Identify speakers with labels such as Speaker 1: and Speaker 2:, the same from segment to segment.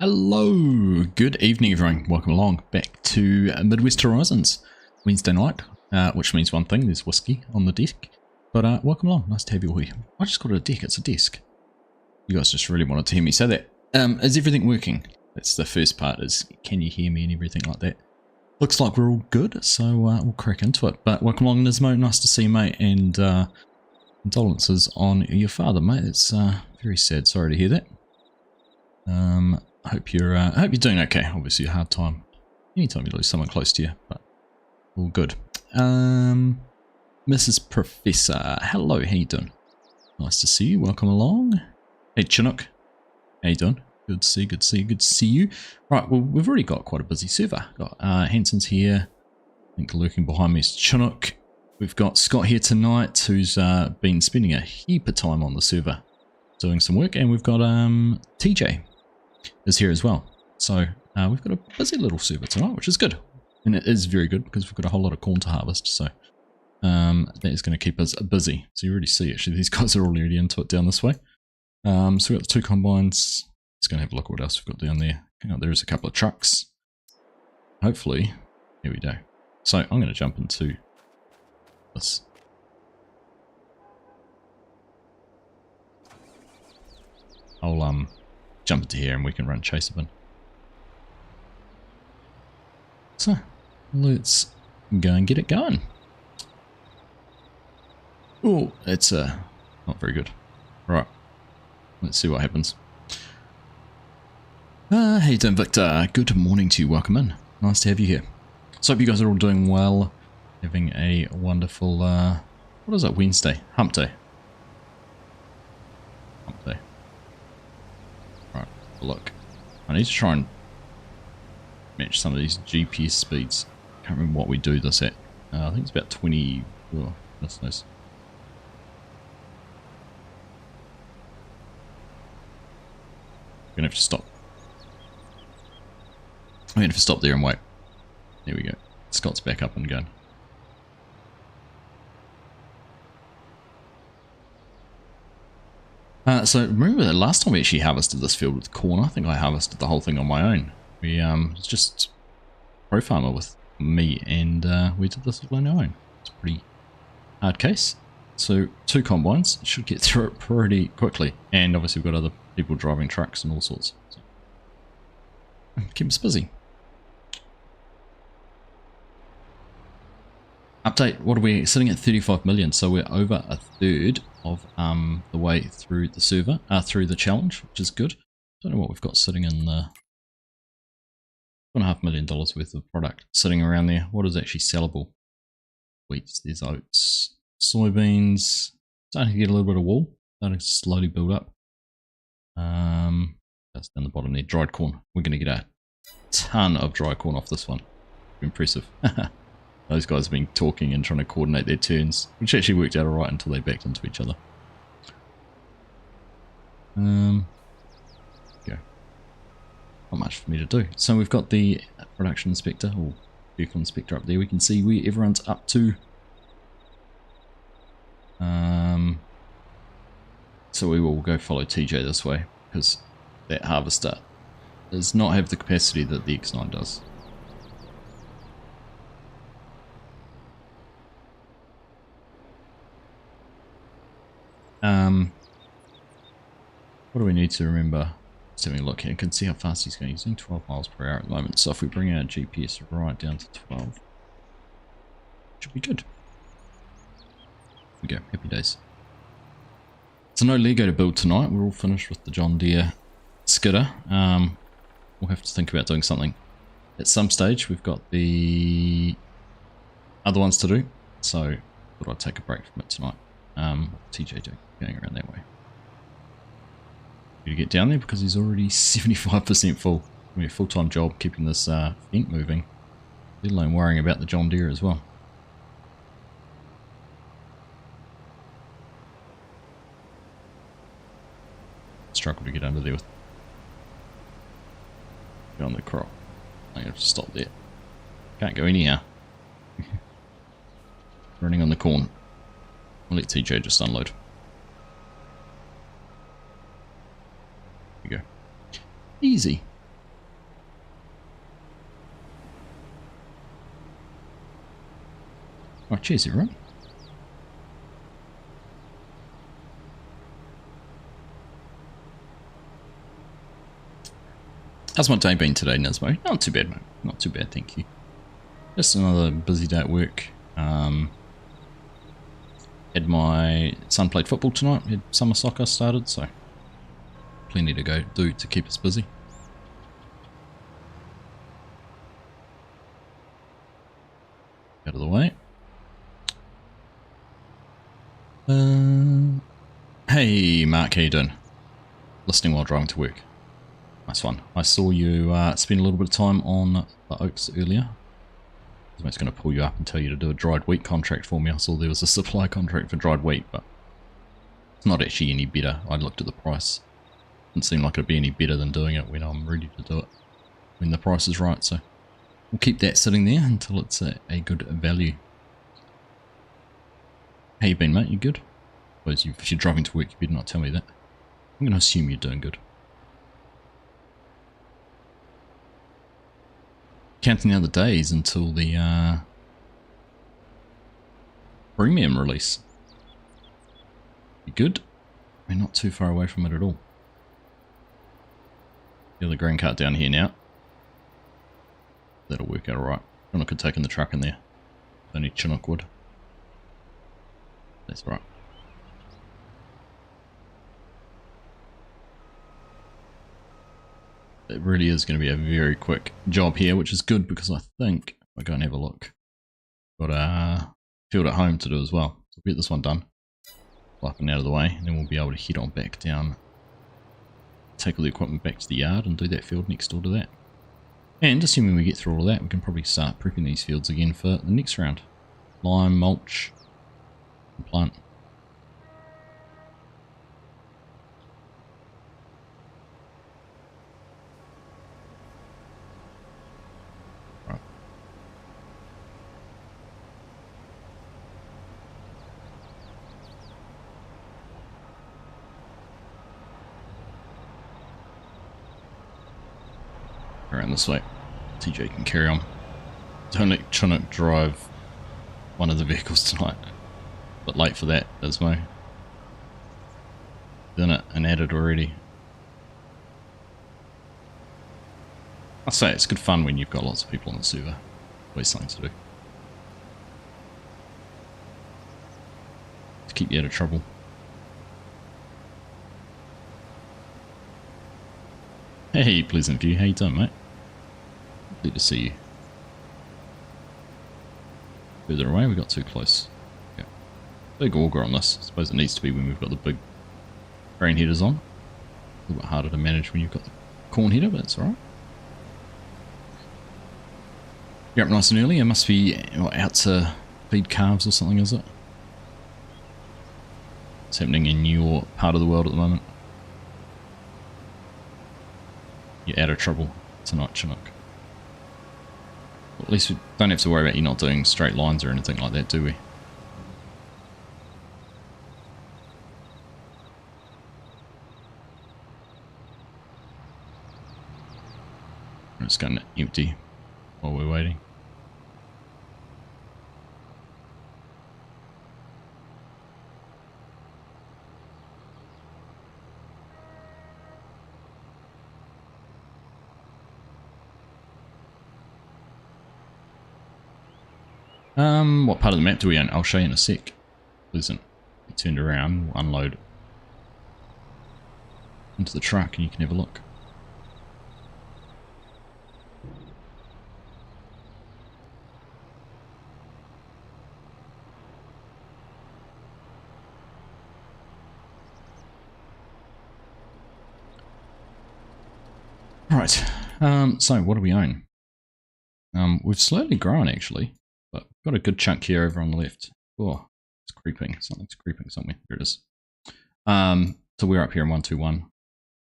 Speaker 1: Hello, good evening everyone, welcome along back to Midwest Horizons Wednesday night, which means one thing, there's whiskey on the desk, but welcome along, nice to have you all here. I just called it a deck, it's a desk. You guys just really wanted to hear me say that. Is everything working? That's the first part, is can you hear me and everything like that. Looks like we're all good, so we'll crack into it. But welcome along Nismo, nice to see you mate, and condolences on your father mate, it's very sad, sorry to hear that. I hope you're doing okay. Obviously a hard time anytime you lose someone close to you, but all good. Mrs. Professor, hello, how you doing? Nice to see you, welcome along. Hey Chinook, how you doing? Good to see you. Right, well we've already got quite a busy server. Got Hanson's here, I think lurking behind me is Chinook. We've got Scott here tonight, who's been spending a heap of time on the server doing some work, and we've got TJ is here as well. So we've got a busy little server tonight, which is good. And it is very good because we've got a whole lot of corn to harvest. So that is going to keep us busy. So you already see, actually, these guys are already into it down this way. So we've got the two combines. Let's go and have a look at what else we've got down there. Hang on, there is a couple of trucks. Hopefully, here we go. So I'm going to jump into this. I'll jump into here and we can run chase a bin. So let's go and get it going. Oh, it's not very good. Right, let's see what happens. How you doing, Victor? Good morning to you, welcome in. Nice to have you here. So hope you guys are all doing well, having a wonderful what is it, Wednesday? Hump day. Hump day. Right, look. I need to try and match some of these GPS speeds. Can't remember what we do this at. I think it's about 20. Oh, that's nice. I'm gonna have to stop. I'm gonna have to stop there and wait. There we go. Scott's back up and going. So remember the last time we actually harvested this field with corn, I think I harvested the whole thing on my own. We it's just pro farmer with me, and we did this all on our own. It's a pretty hard case. So two combines should get through it pretty quickly, and obviously we've got other people driving trucks and all sorts. So keep us busy. Update, what are we sitting at? 35 million, so we're over a third of the way through the server, through the challenge, which is good. Don't know what we've got sitting in the $2.5 million worth of product sitting around there. What is actually sellable? Wheat, there's oats, soybeans, starting to get a little bit of wool, starting to slowly build up. That's down the bottom there, dried corn. We're going to get a ton of dry corn off this one. Impressive. Those guys have been talking and trying to coordinate their turns, which actually worked out alright until they backed into each other. Go. Not much for me to do. So we've got the production inspector, or vehicle inspector up there. We can see where everyone's up to. So we will go follow TJ this way, because that harvester does not have the capacity that the X9 does. What do we need to remember? Just having a look here. You can see how fast he's going. He's doing 12 miles per hour at the moment. So if we bring our GPS right down to 12, should be good. Here we go. Happy days. So no Lego to build tonight. We're all finished with the John Deere skidder. We'll have to think about doing something at some stage. We've got the other ones to do. So I thought I'd take a break from it tonight. TJ going around that way. To get down there because he's already 75% full. I mean, a full-time job keeping this vent moving, let alone worrying about the John Deere as well. Struggle to get under there with get on the crop. I'm gonna have to stop there. Can't go anyhow. Running on the corn. I'll let TJ just unload. Here we go. Easy. Right, cheers everyone. How's my day been today, Nismo? Not too bad, mate. Not too bad, thank you. Just another busy day at work. Had my son played football tonight. Had summer soccer started, so plenty to go do to keep us busy. Out of the way. Hey Mark, how you doing? Listening while driving to work. Nice one. I saw you spend a little bit of time on the Oaks earlier. I was going to pull you up and tell you to do a dried wheat contract for me. I saw there was a supply contract for dried wheat, but it's not actually any better. I looked at the price. Didn't seem like it'd be any better than doing it when I'm ready to do it, when the price is right. So we'll keep that sitting there until it's a good value. How you been, mate? You good? Suppose if you're driving to work, you better not tell me that. I'm going to assume you're doing good. Counting the other days until the premium release. You good? We're not too far away from it at all. Feel the green cart down here now. That'll work out alright. Chinook could take in the truck in there. Only Chinook would. That's right. It really is going to be a very quick job here, which is good because I think I'll go and have a look. Got a field at home to do as well. So we'll get this one done. Wiping out of the way, and then we'll be able to head on back down. Take all the equipment back to the yard and do that field next door to that. And assuming we get through all of that, we can probably start prepping these fields again for the next round. Lime, mulch, and plant. Around this way. TJ can carry on. Don't let Chinook drive one of the vehicles tonight. But late for that, Ismo. Done it and added already. I say it's good fun when you've got lots of people on the server. Always something to do. To keep you out of trouble. Hey, Pleasant View, how you doing, mate? Good to see you. Further away, we got too close. Yeah. Big auger on this. I suppose it needs to be when we've got the big grain headers on. A little bit harder to manage when you've got the corn header, but it's alright. You're up nice and early. It must be out to feed calves or something, is it? What's happening in your part of the world at the moment? You're out of trouble tonight, Chinook. Well, at least we don't have to worry about you not doing straight lines or anything like that, do we? I'm just going to empty while we're waiting. What part of the map do we own? I'll show you in a sec. Pleasant. You turned around, we'll unload into the truck and you can have a look. Right, so what do we own? We've slowly grown actually. But we've got a good chunk here over on the left. Oh, it's creeping. Something's creeping somewhere. Here it is. So we're up here in 121.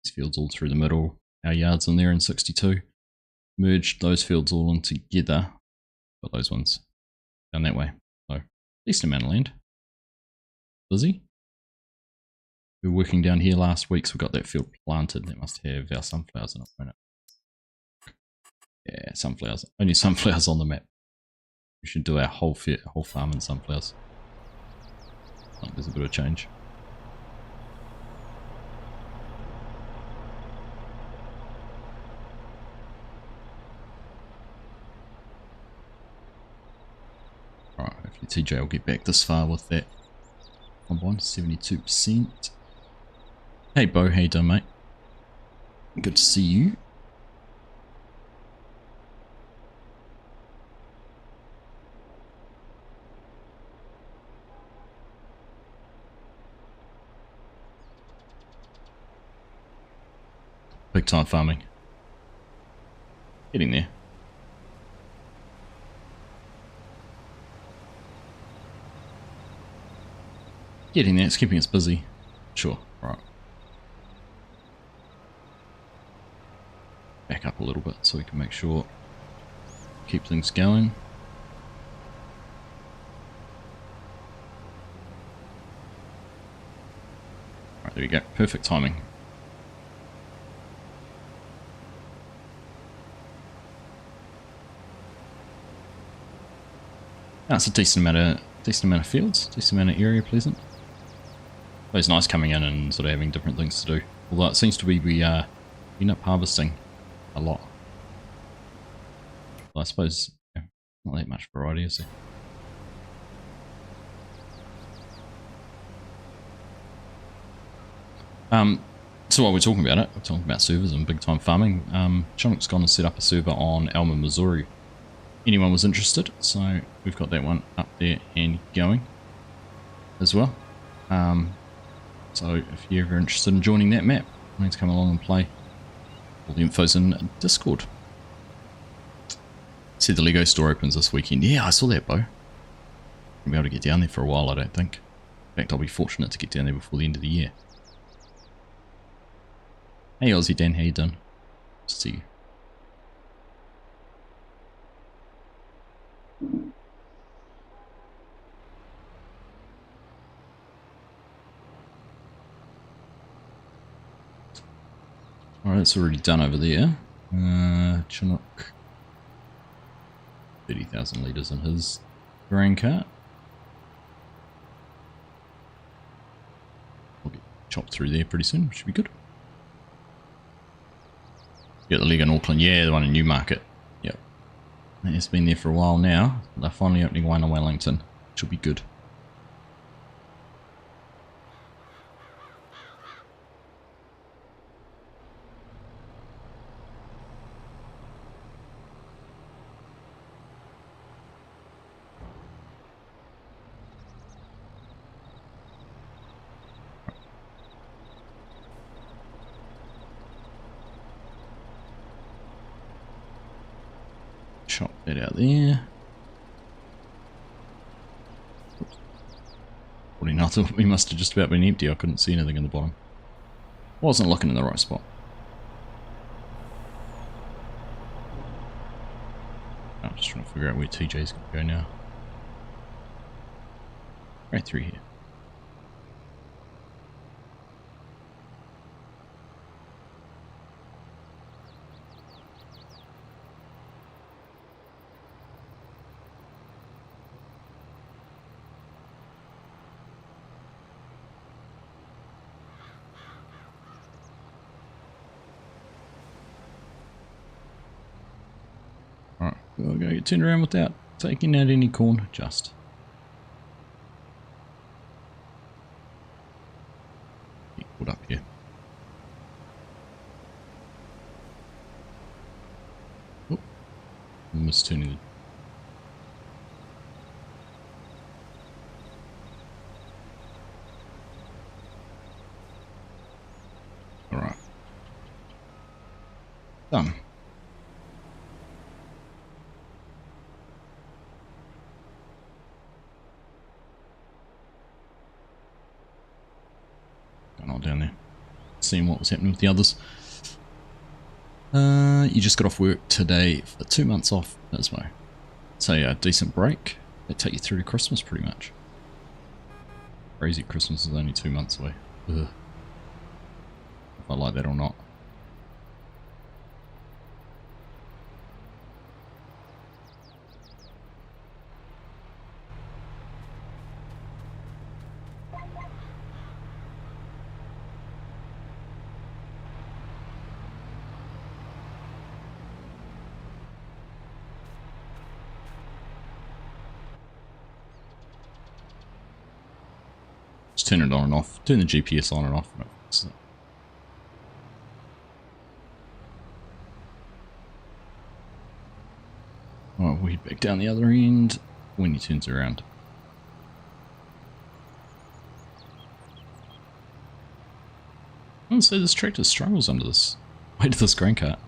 Speaker 1: These fields all through the middle. Our yard's in there in 62. Merged those fields all in together. Got those ones down that way. So, decent amount of land. Busy. We were working down here last week, so we got that field planted. That must have our sunflowers in it, won't it? Yeah, sunflowers. Only sunflowers on the map. We should do our whole farm in sunflowers. I think there's a bit of change. Alright, hopefully TJ will get back this far with that combine, 72%. Hey Bo, how you doing, mate? Good to see you. Big time farming. Getting there. Getting there, it's keeping us busy. Sure, right. Back up a little bit so we can make sure keep things going. Right, there we go. Perfect timing. That's a decent amount of fields, decent amount of area, pleasant. But it's nice coming in and sort of having different things to do. Although it seems to be we end up harvesting a lot. Well, I suppose not that much variety, is there? So while we're talking about it, we're talking about servers and big time farming. Chunuk's gone and set up a server on Elma, Missouri. Anyone was interested, so we've got that one up there and going as well. So if you're ever interested in joining that map, please come along and play. All the info's in Discord. See, the Lego store opens this weekend. Yeah, I saw that, Bo. I'll be able to get down there for a while, I don't think. In fact, I'll be fortunate to get down there before the end of the year. Hey Aussie Dan, how you doing? See you. Alright, it's already done over there. Chinook. 30,000 litres in his grain cart. We'll get chopped through there pretty soon, should be good. Get the leg in Auckland, yeah, the one in Newmarket. Yep. It's been there for a while now. They're finally opening one in Wellington, which will be good. Chop that out there. 49, I thought we must have just about been empty. I couldn't see anything in the bottom. Wasn't looking in the right spot. I'm just trying to figure out where TJ's going to go now. Right through here. Alright, we're going to get turned around without taking out any corn, just. Get caught up here. Oh, almost turning the... Alright. Done. Down there, seeing what was happening with the others. You just got off work today for 2 months off, Ismo. So yeah, decent break. That take you through to Christmas pretty much. Crazy, Christmas is only 2 months away. Ugh. If I like that or not. Just turn it on and off. Turn the GPS on and off. Alright, we'll head back down the other end when he turns around. So this tractor struggles under this weight of this grain cart.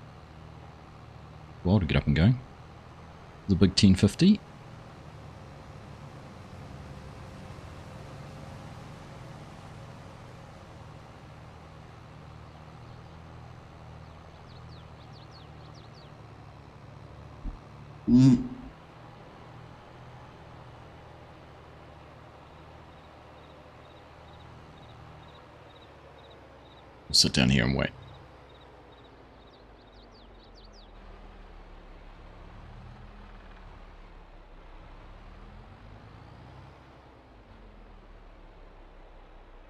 Speaker 1: Well, to get up and going. The big 1050. We'll sit down here and wait.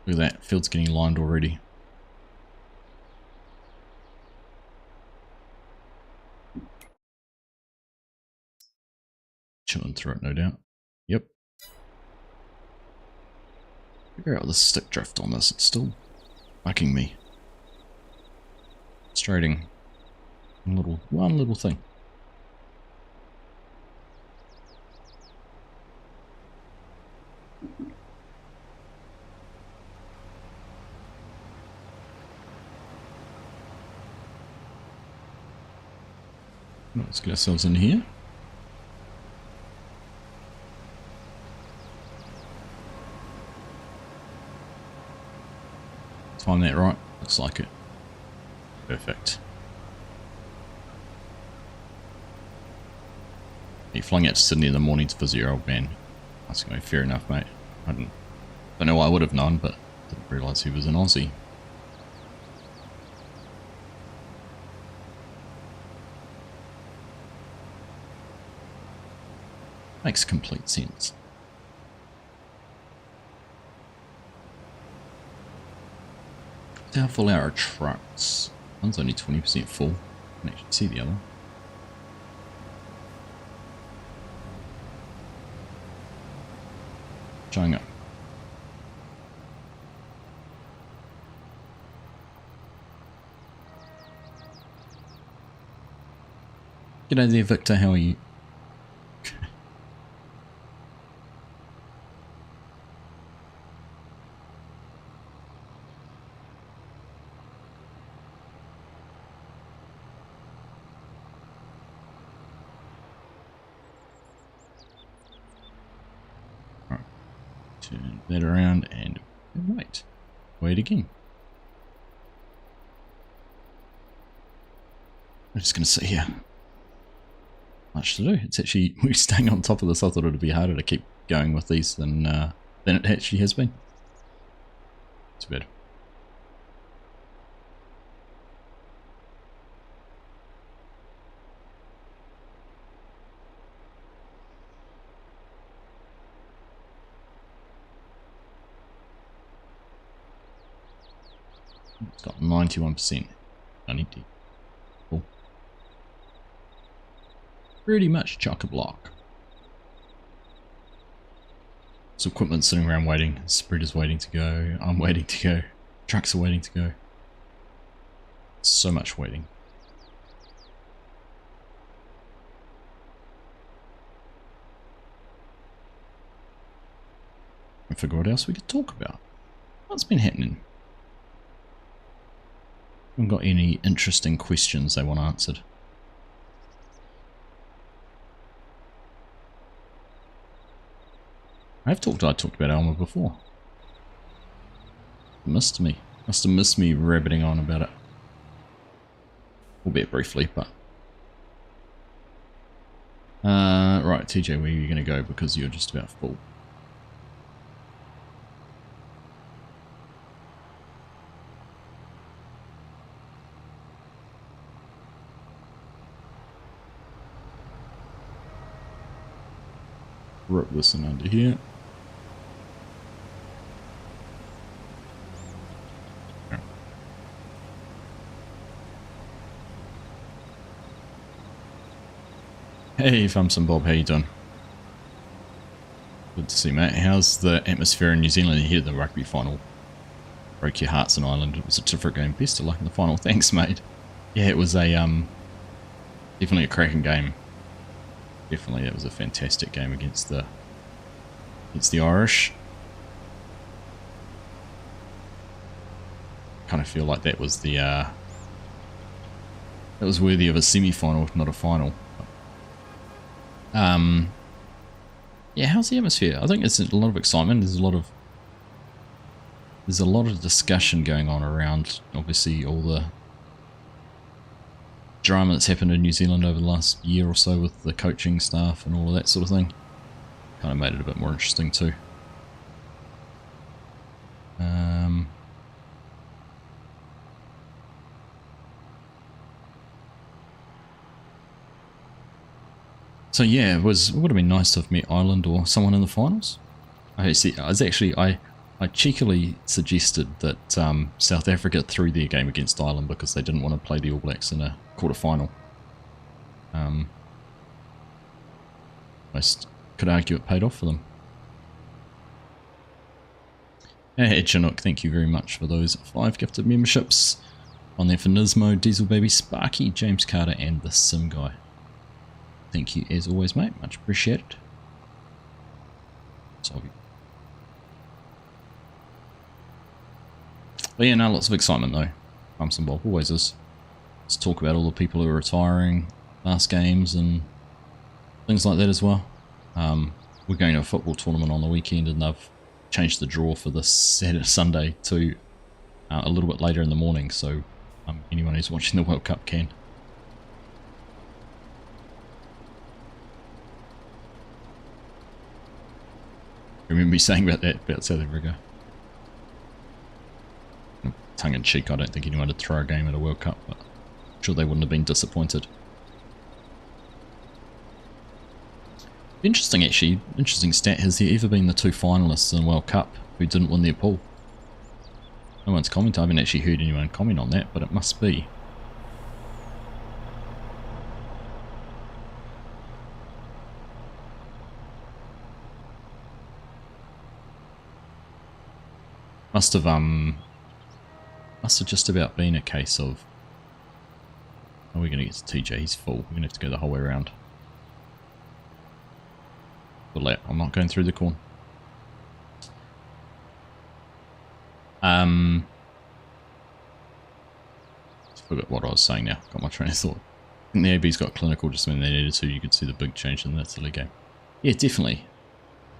Speaker 1: Look at that, field's getting lined already. Chilling through it, no doubt. Yep. Figure out the stick drift on this, it's still bugging me. Frustrating. One little thing. Let's get ourselves in here. Time that right? Looks like it. Perfect. He flying out to Sydney in the morning to visit your old man. That's going to be fair enough, mate. I don't know why I would have known, but didn't realise he was an Aussie. Makes complete sense. How full are our trucks? One's only 20% full. You can actually see the other. Showing up. G'day there, Victor. How are you? Turn that around and wait. Wait again. I'm just going to sit here. Much to do. It's actually, we're staying on top of this. I thought it would be harder to keep going with these than it actually has been. Too bad. It's got 91%. I need to. Cool. Pretty much chock-a-block. So equipment sitting around waiting. Spreader's waiting to go. I'm waiting to go. Trucks are waiting to go. So much waiting. And figure what else we could talk about. What's been happening? Haven't got any interesting questions they want answered. I talked about Elmer before. Must have missed me rabbiting on about it. Albeit briefly, but right, TJ, where are you gonna go? Because you're just about full. Rope this in under here. Hey, Fumson Bob, how you doing? Good to see, mate. How's the atmosphere in New Zealand ahead of the rugby final? Broke your hearts in Ireland. It was a terrific game. Best of luck in the final. Thanks, mate. Yeah, it was a definitely a cracking game. Definitely, it was a fantastic game against the Irish. Kind of feel like that was the that was worthy of a semi-final, if not a final. Yeah, how's the atmosphere? I think there's a lot of excitement. There's a lot of discussion going on around, obviously, all the drama that's happened in New Zealand over the last year or so with the coaching staff and all of that sort of thing. Kind of made it a bit more interesting too. So yeah, it would have been nice to have met Ireland or someone in the finals. I cheekily suggested that South Africa threw their game against Ireland because they didn't want to play the All Blacks in a quarter-final. Most could argue it paid off for them. Hey Chinook, thank you very much for those 5 gifted memberships. On there for Nismo, Diesel Baby, Sparky, James Carter and the Sim Guy. Thank you as always, mate. Much appreciated. But yeah, no, lots of excitement though. Bumps and Bob always is. Let's talk about all the people who are retiring, last games and things like that as well. We're going to a football tournament on the weekend and they've changed the draw for this Sunday to a little bit later in the morning, so anyone who's watching the World Cup can. Remember me saying about that about South Africa? Tongue in cheek, I don't think anyone would throw a game at a World Cup, but I'm sure they wouldn't have been disappointed. Interesting actually, interesting stat, has there ever been the 2 finalists in the World Cup who didn't win their pool? No one's commented, I haven't actually heard anyone comment on that, but it must be. Must have just about been a case of, are we going to get to TJ? He's full. We're going to have to go the whole way around. Good lap. I'm not going through the corn. I forgot what I was saying now. Got my train of thought. I think the AB's got clinical just when they needed to. You could see the big change in that silly game. Yeah, definitely.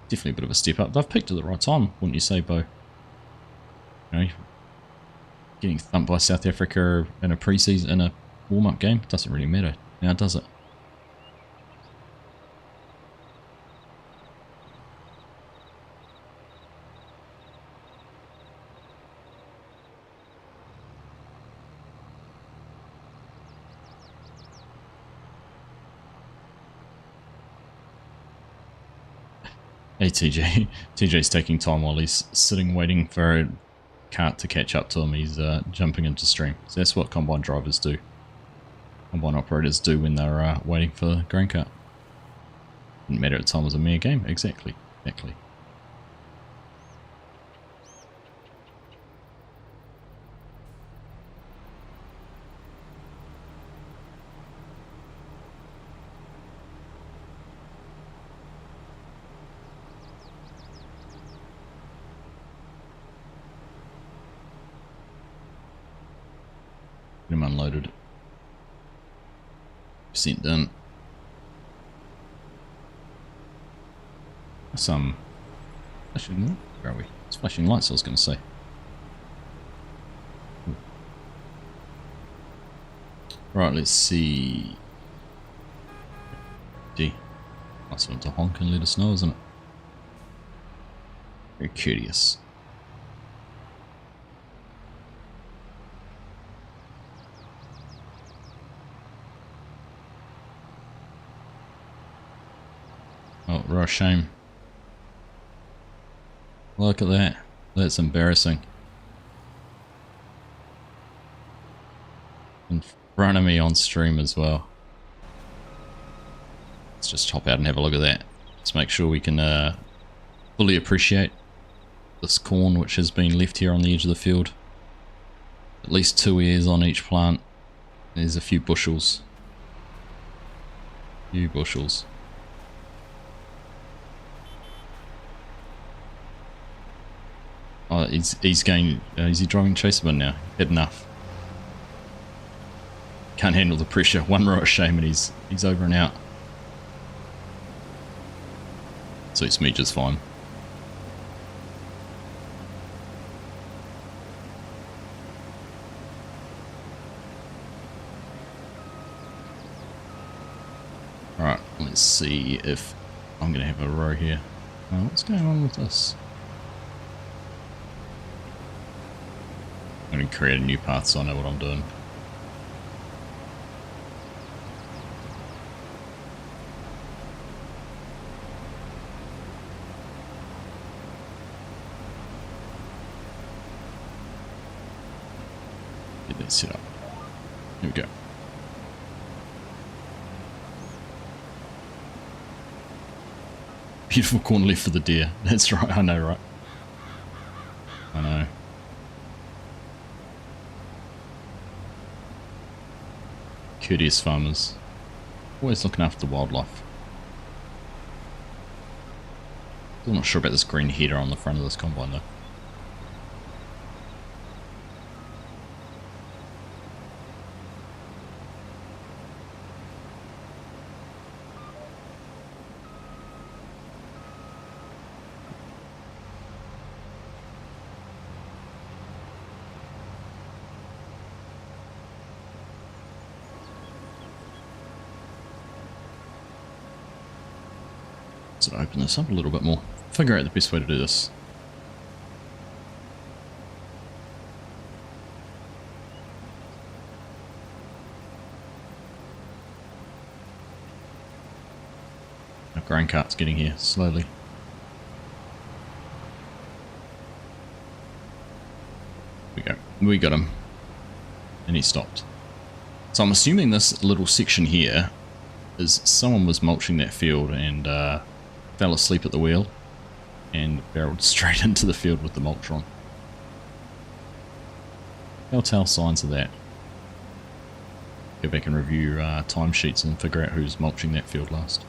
Speaker 1: Definitely a bit of a step up. They've picked at the right time, wouldn't you say, Bo? You know, getting thumped by South Africa in a pre-season, in a warm-up game, doesn't really matter now, does it? Hey TJ, TJ's taking time while he's sitting waiting for a cart to catch up to him. He's jumping into stream. So that's what combine drivers do. Combine operators do when they're waiting for the grain cart. Didn't matter at the time, it was a mere game. Exactly. Exactly. Get him unloaded. Percent done. Some flashing, where are we? It's flashing lights, I was going to say. Right, let's see. Gee, nice of him to honk and let us know, isn't it? Very courteous. Oh, real shame. Look at that. That's embarrassing. In front of me on stream as well. Let's just hop out and have a look at that. Let's make sure we can fully appreciate this corn which has been left here on the edge of the field. At least 2 ears on each plant. There's a few bushels. Few bushels. Oh, he's going. Is he driving Chaserman now? Had enough. Can't handle the pressure. One row of shame and he's over and out. Suits me just fine. Alright, let's see if I'm going to have a row here. Oh, what's going on with this? I'm going to create a new path so I know what I'm doing. Get that set up. Here we go. Beautiful corn left for the deer. That's right, I know, right? I know. Courteous farmers. Always looking after the wildlife. Still not sure about this green header on the front of this combine though. So open this up a little bit more. Figure out the best way to do this. Our grain cart's getting here slowly. There we go. We got him. And he stopped. So I'm assuming this little section here is someone was mulching that field and fell asleep at the wheel and barreled straight into the field with the mulch on. Telltale signs of that. Go back and review timesheets and figure out who's mulching that field last.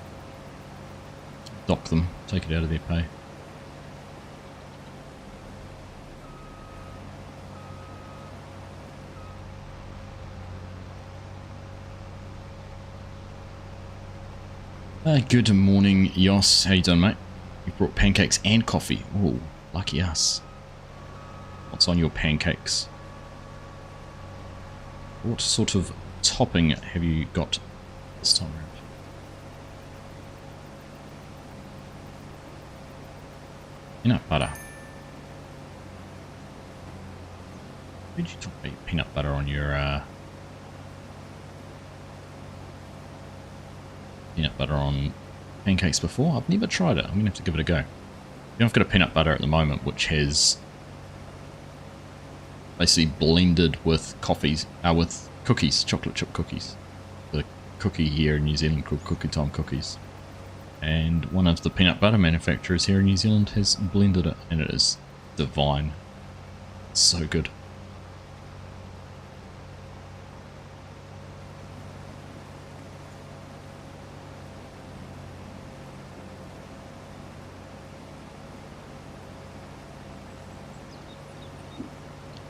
Speaker 1: Dock them, take it out of their pay. Good morning, Yos. How you doing, mate? You brought pancakes and coffee. Oh, lucky us. What's on your pancakes? What sort of topping have you got this time around? Peanut butter. Did you talk about peanut butter on your peanut butter on pancakes before? I've never tried it. I'm gonna have to give it a go. I've got a peanut butter at the moment which has basically blended with with cookies, chocolate chip cookies. The cookie here in New Zealand called Cookie Time Cookies. And one of the peanut butter manufacturers here in New Zealand has blended it and it is divine. It's so good.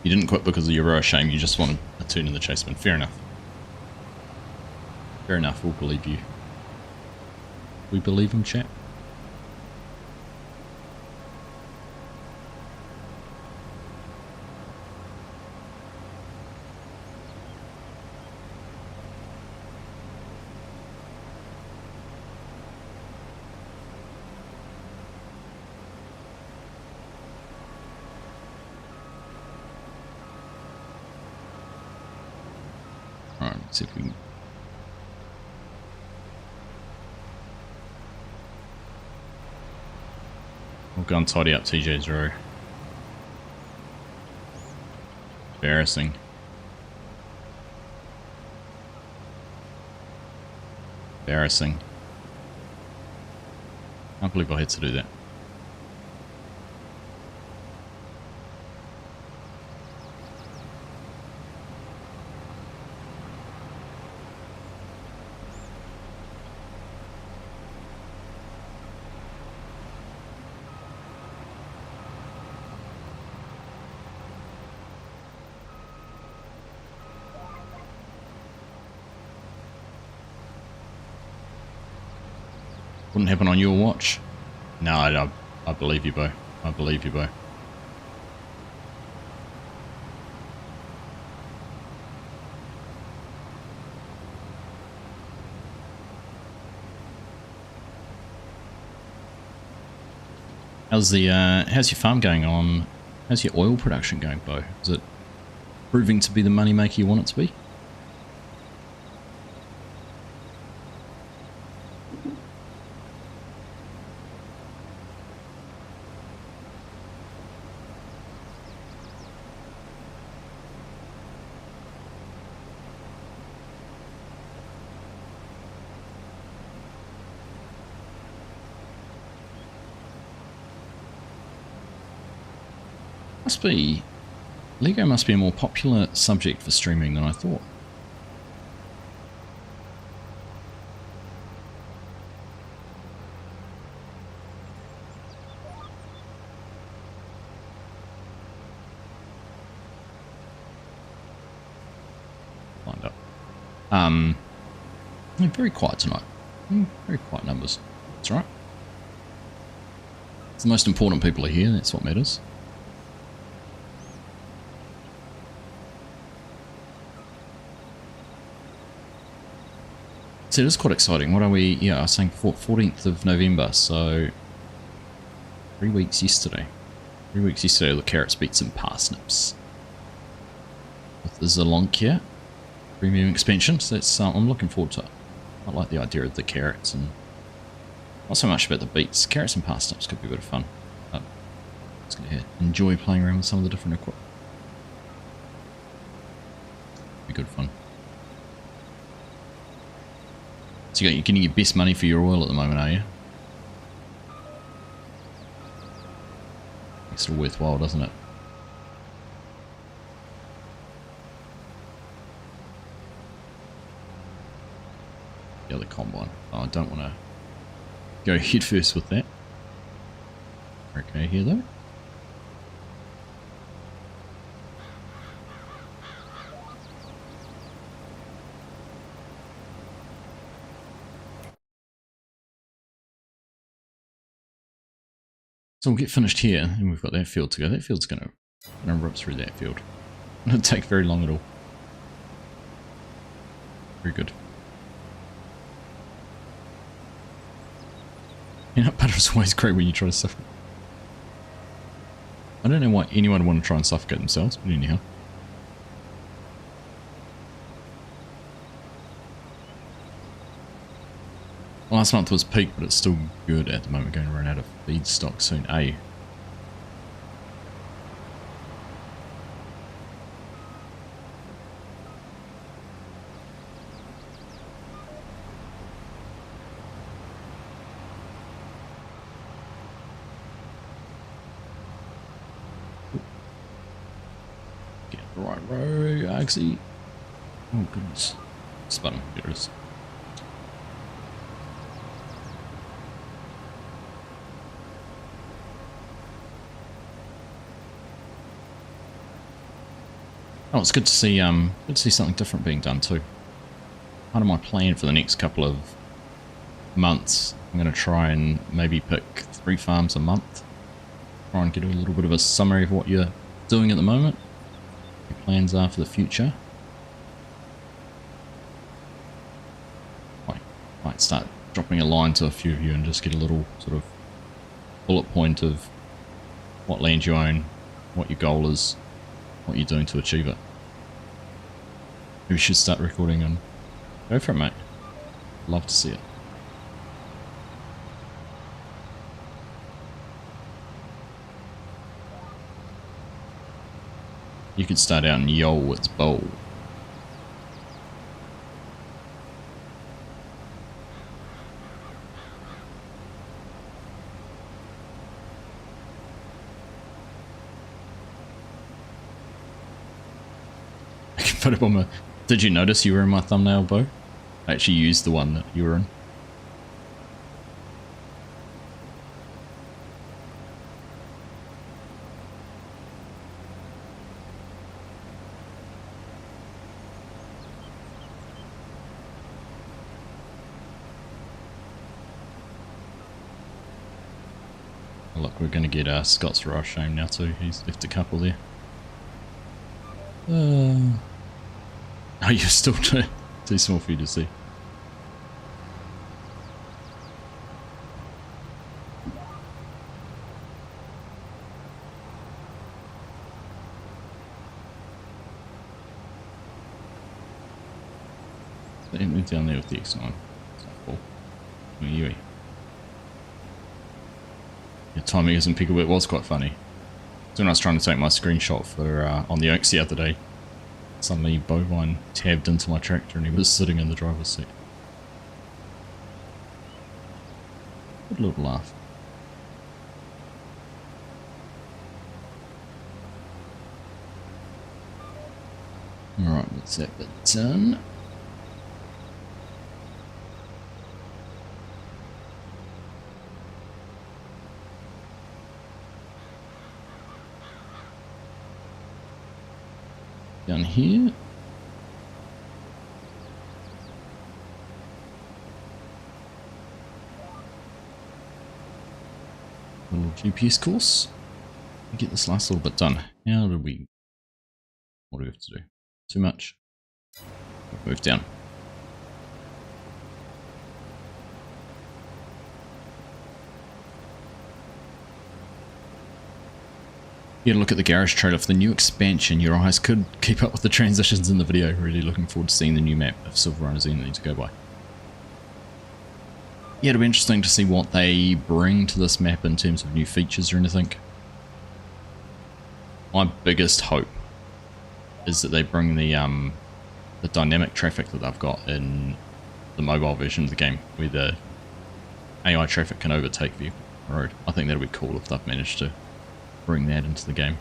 Speaker 1: You didn't quit because of your row of shame, you just wanted a turn in the chaseman. Fair enough. Fair enough, we'll believe you. We believe him, chap. Alright, let's see if we can... We'll go and tidy up TJ's row. Embarrassing. Embarrassing. Can't believe I had to do that. Wouldn't happen on your watch. No, I believe you, Bo. I believe you, Bo. How's your farm going on? How's your oil production going, Bo? Is it proving to be the moneymaker you want it to be? Must be. Lego must be a more popular subject for streaming than I thought. Lined up. Very quiet tonight. Very quiet numbers. That's right. The most important people are here, that's what matters. So it is quite exciting. What are we? Yeah, I was saying 14th of November, so 3 weeks yesterday. 3 weeks yesterday, the carrots beat some parsnips. With the Zelonkia premium expansion, so that's I'm looking forward to it. I like the idea of the carrots and not so much about the beets. Carrots and parsnips could be a bit of fun. But I'm just going to enjoy playing around with some of the different equipment. Be good fun. So you're getting your best money for your oil at the moment, are you? Makes it all worthwhile, doesn't it? The other combine. Oh, I don't want to go head first with that. Okay, here though. So we'll get finished here, and we've got that field to go. That field's gonna rip through that field. It won't take very long at all. Very good. Peanut butter is always great when you try to suffocate. I don't know why anyone would want to try and suffocate themselves, but anyhow. Last month was peak, but it's still good at the moment. Going to run out of feedstock soon. A. Get the right row, Argsy. Oh goodness. Spun. There it is. Oh, it's good to see something different being done too. Part of my plan for the next couple of months, I'm going to try and maybe pick 3 farms a month. Try and get a little bit of a summary of what you're doing at the moment. Your plans are for the future. Might start dropping a line to a few of you and just get a little sort of bullet point of what land you own, what your goal is, what you're doing to achieve it. Maybe we should start recording and go for it, mate. Love to see it. You could start out in yo, it's bowl. I can put it on my... Did you notice you were in my thumbnail, Bo? I actually used the one that you were in. Oh, look, we're going to get Scott's Row shame now too. He's left a couple there. Oh, you're still too small for you to see. Move down there with the X9. It's not cool. Anyway. Your timing isn't pickable. It was quite funny. So when I was trying to take my screenshot for on the Oaks the other day, suddenly Bovine tabbed into my tractor and he was sitting in the driver's seat. Good little laugh. Alright, what's that bit done? Down here. A little GPS course. Get this last little bit done. How did we... What do we have to do? Too much. Move down. You look at the garage trailer for the new expansion. Your eyes could keep up with the transitions in the video. Really looking forward to seeing the new map if Silver Run is anything to go by. Yeah, it'll be interesting to see what they bring to this map in terms of new features or anything. My biggest hope is that they bring the dynamic traffic that they've got in the mobile version of the game, where the AI traffic can overtake vehicle on the road. I think that'll be cool if they've managed to bring that into the game.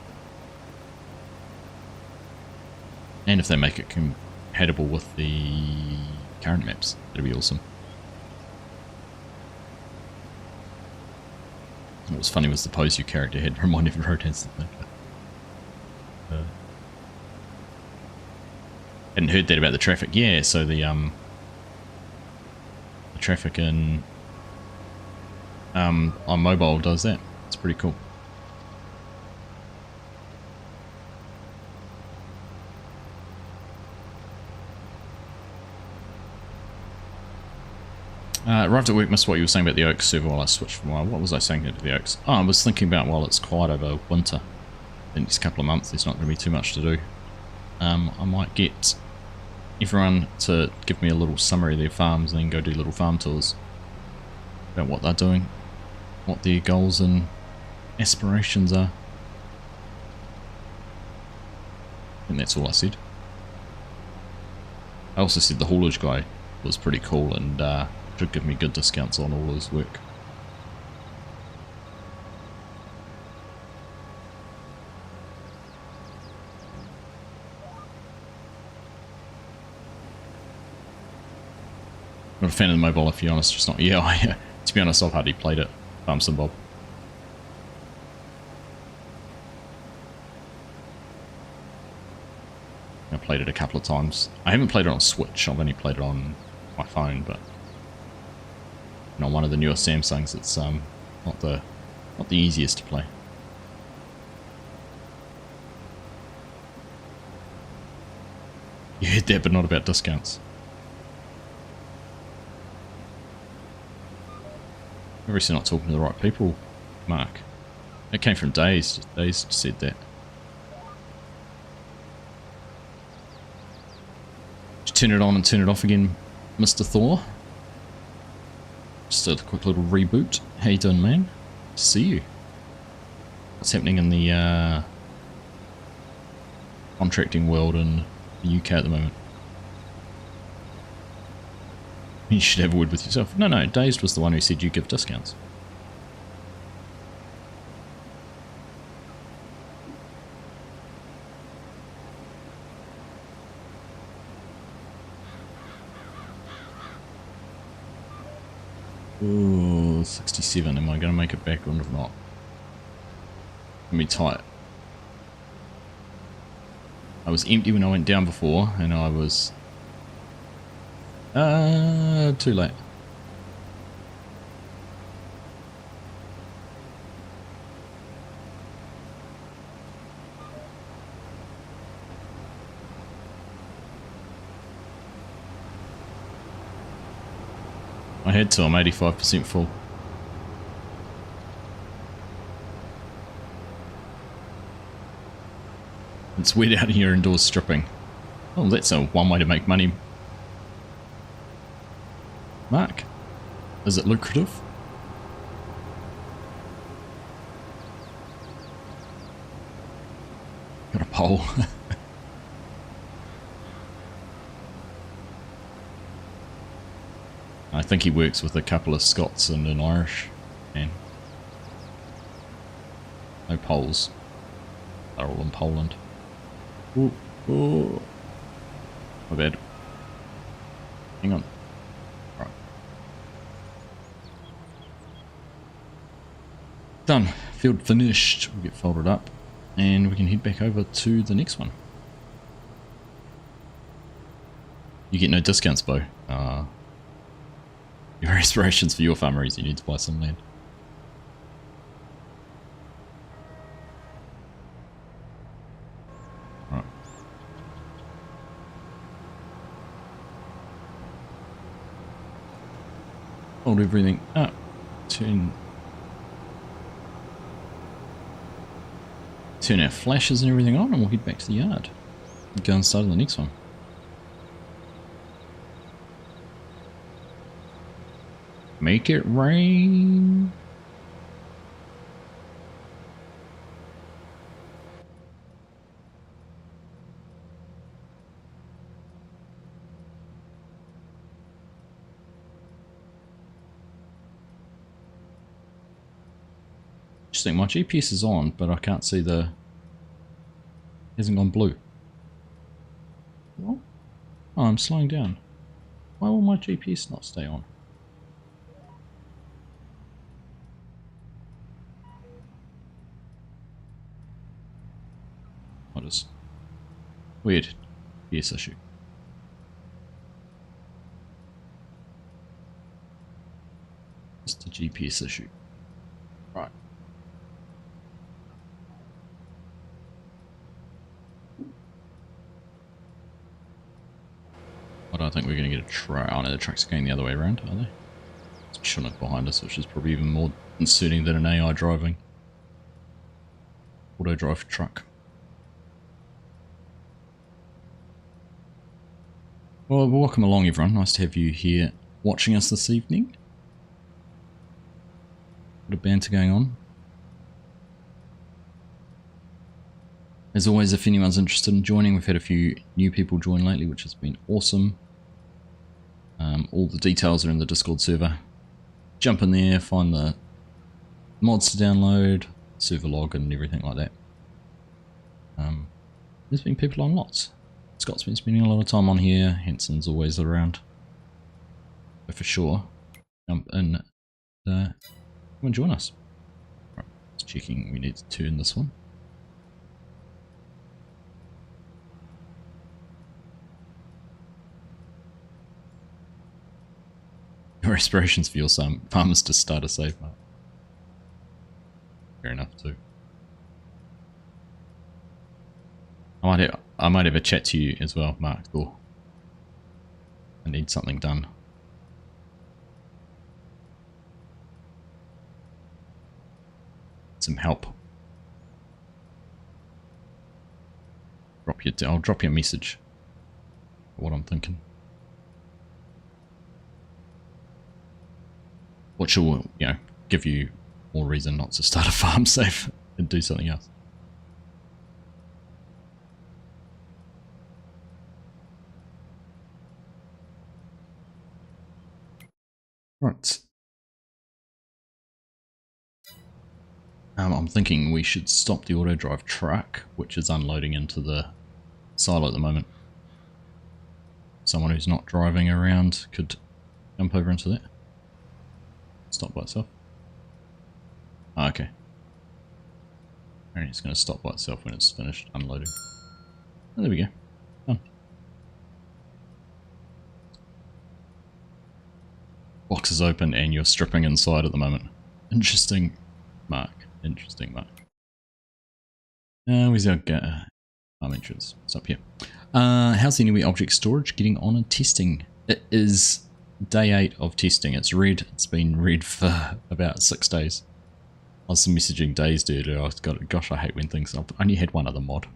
Speaker 1: And if they make it compatible with the current maps, that'd be awesome. What was funny was the pose your character had reminded me of Road instantly. Hadn't heard that about the traffic. Yeah, so the traffic in on mobile does that. It's pretty cool. Arrived at work, missed what you were saying about the Oaks server while I switched from what was I saying to the Oaks? Oh, I was thinking about while it's quiet over winter, the next couple of months there's not going to be too much to do. I might get everyone to give me a little summary of their farms and then go do little farm tours about what they're doing, what their goals and aspirations are. And that's all I said. I also said the haulage guy was pretty cool and should give me good discounts on all his work. Not a fan of the mobile, if you're honest, just not. Yeah, to be honest, I've hardly played it. Bumps and Bob. I played it a couple of times. I haven't played it on Switch. I've only played it on my phone, but on one of the newer Samsungs, it's not the easiest to play. You heard that, but not about discounts. Obviously not talking to the right people, Mark. It came from Days. Days said that. Did you turn it on and turn it off again, Mr. Thor? Just a quick little reboot. How you doing, man? See you. What's happening in the contracting world in the UK at the moment? You should have a word with yourself. No, Dazed was the one who said you give discounts. Ooh, 67. Am I going to make it back or not? Let me tight. I was empty when I went down before, and I was... too late. I had to, I'm 85% full. It's wet out here indoors stripping. Oh, that's one way to make money. Mark, is it lucrative? Got a pole. I think he works with a couple of Scots and an Irish man. No Poles. They're all in Poland. Ooh, ooh. My bad. Hang on. Right. Done. Field finished. We'll get folded up. And we can head back over to the next one. You get no discounts, Bo. Your aspirations for your farmeries, you need to buy some land. Right. Hold everything up. Turn our flashes and everything on, and we'll head back to the yard. Go and start on the next one. Make it rain. Interesting, my GPS is on, but I can't see the... It hasn't gone blue. What? Oh, I'm slowing down. Why will my GPS not stay on? What is... Weird. GPS issue. Just a GPS issue. Right. I don't think we're going to get a truck. Oh no, the trucks are going the other way around, are they? It's Chinook behind us, which is probably even more unsuiting than an AI driving. Auto drive truck. Well, welcome along everyone. Nice to have you here watching us this evening. Bit of banter going on. As always, if anyone's interested in joining, we've had a few new people join lately, which has been awesome. All the details are in the Discord server. Jump in there, find the mods to download, server log and everything like that. There's been people on lots. Scott's been spending a lot of time on here. Henson's always around. But for sure, jump in. Come and join us. Right, just checking. We need to turn this one. Your aspirations for your farmers to start a save mark. Fair enough too. I might have a chat to you as well, Mark. Or I need something done. Some help. I'll drop you a message. What I'm thinking. Which will, you know, give you more reason not to start a farm safe and do something else. Right. I'm thinking we should stop the auto drive truck, which is unloading into the silo at the moment. Someone who's not driving around could jump over into that. Stop by itself. Oh, okay. Apparently it's going to stop by itself when it's finished unloading. Oh, there we go. Done. Box is open and you're stripping inside at the moment. Interesting, Mark. Interesting, Mark. Where's our farm entrance? It's up here. How's the anyway object storage getting on and testing? It is Day 8 of testing. It's red. It's been red for about 6 days. I was messaging Dazed earlier. I was gosh, I hate when things... I've only had one other mod.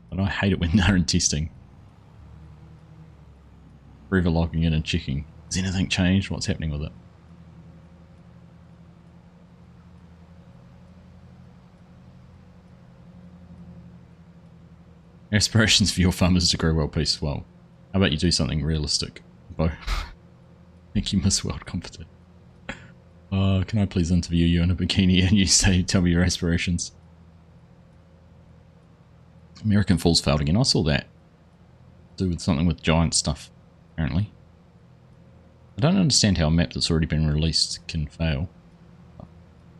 Speaker 1: But I hate it when they're in testing. Forever logging in and checking. Has anything changed? What's happening with it? Aspirations for your farmers to grow world peace. Well, how about you do something realistic, Bo? Thank you, Miss World Competent. Can I please interview you in a bikini and you tell me your aspirations? American Falls failed again. I saw that. Do with something with giant stuff, apparently. I don't understand how a map that's already been released can fail.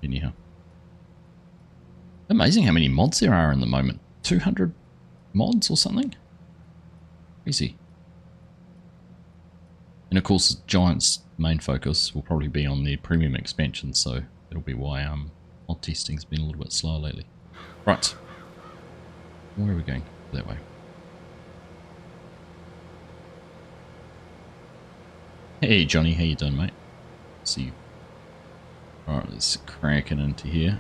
Speaker 1: Anyhow. Amazing how many mods there are in the moment. 200 mods or something? Crazy. And of course, Giant's main focus will probably be on the premium expansion, so that'll be why mod testing's been a little bit slower lately. Right. Where are we going? That way. Hey Johnny, how you doing, mate? See you. Alright, let's crack it into here.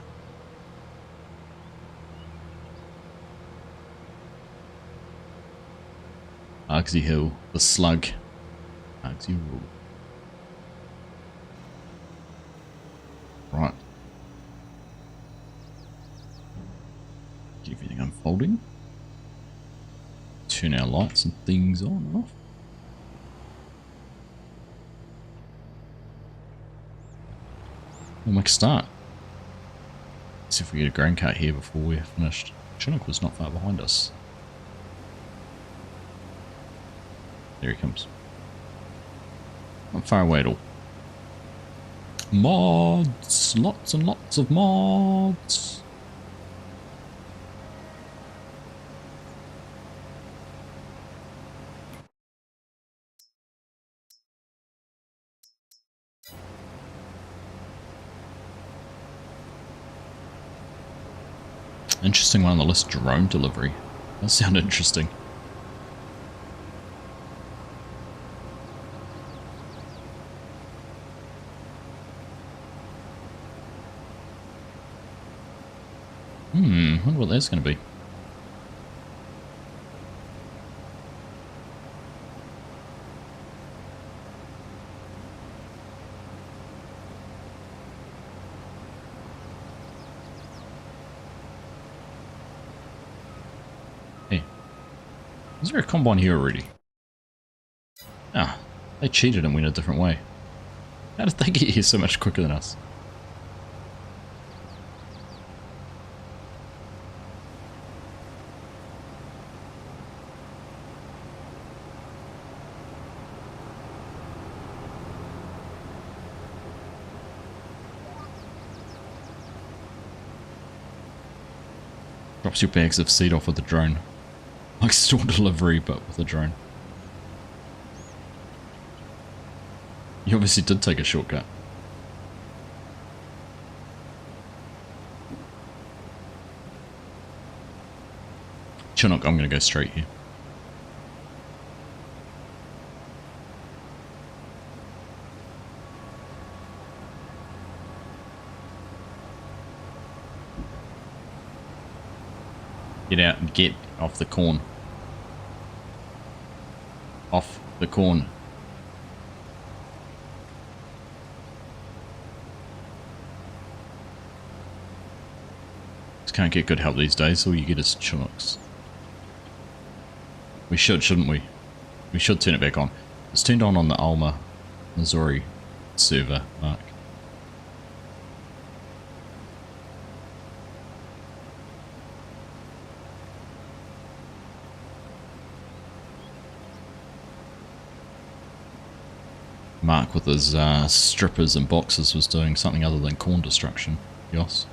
Speaker 1: Argsy Hill, the slug. Argsy rule. Right. Get everything unfolding. Turn our lights and things on and off. We'll make a start. Let's see if we get a grain cart here before we're finished. Chinook was not far behind us. There he comes. Not far away at all. Mods! Lots and lots of mods! Interesting one on the list, drone delivery. That sounded interesting. Wonder what that's going to be. Hey, is there a combine here already? Ah, they cheated and went a different way. How did they get here so much quicker than us? Drops your bags of seed off with a drone. Like store delivery, but with a drone. You obviously did take a shortcut. Chinook, I'm going to go straight here. Get out and get off the corn. Off the corn. Just can't get good help these days. All you get is Chinooks. We should, shouldn't we? We should turn it back on. It's turned on the Alma, Missouri server, Mark. Mark with his strippers and boxes was doing something other than corn destruction. Yes.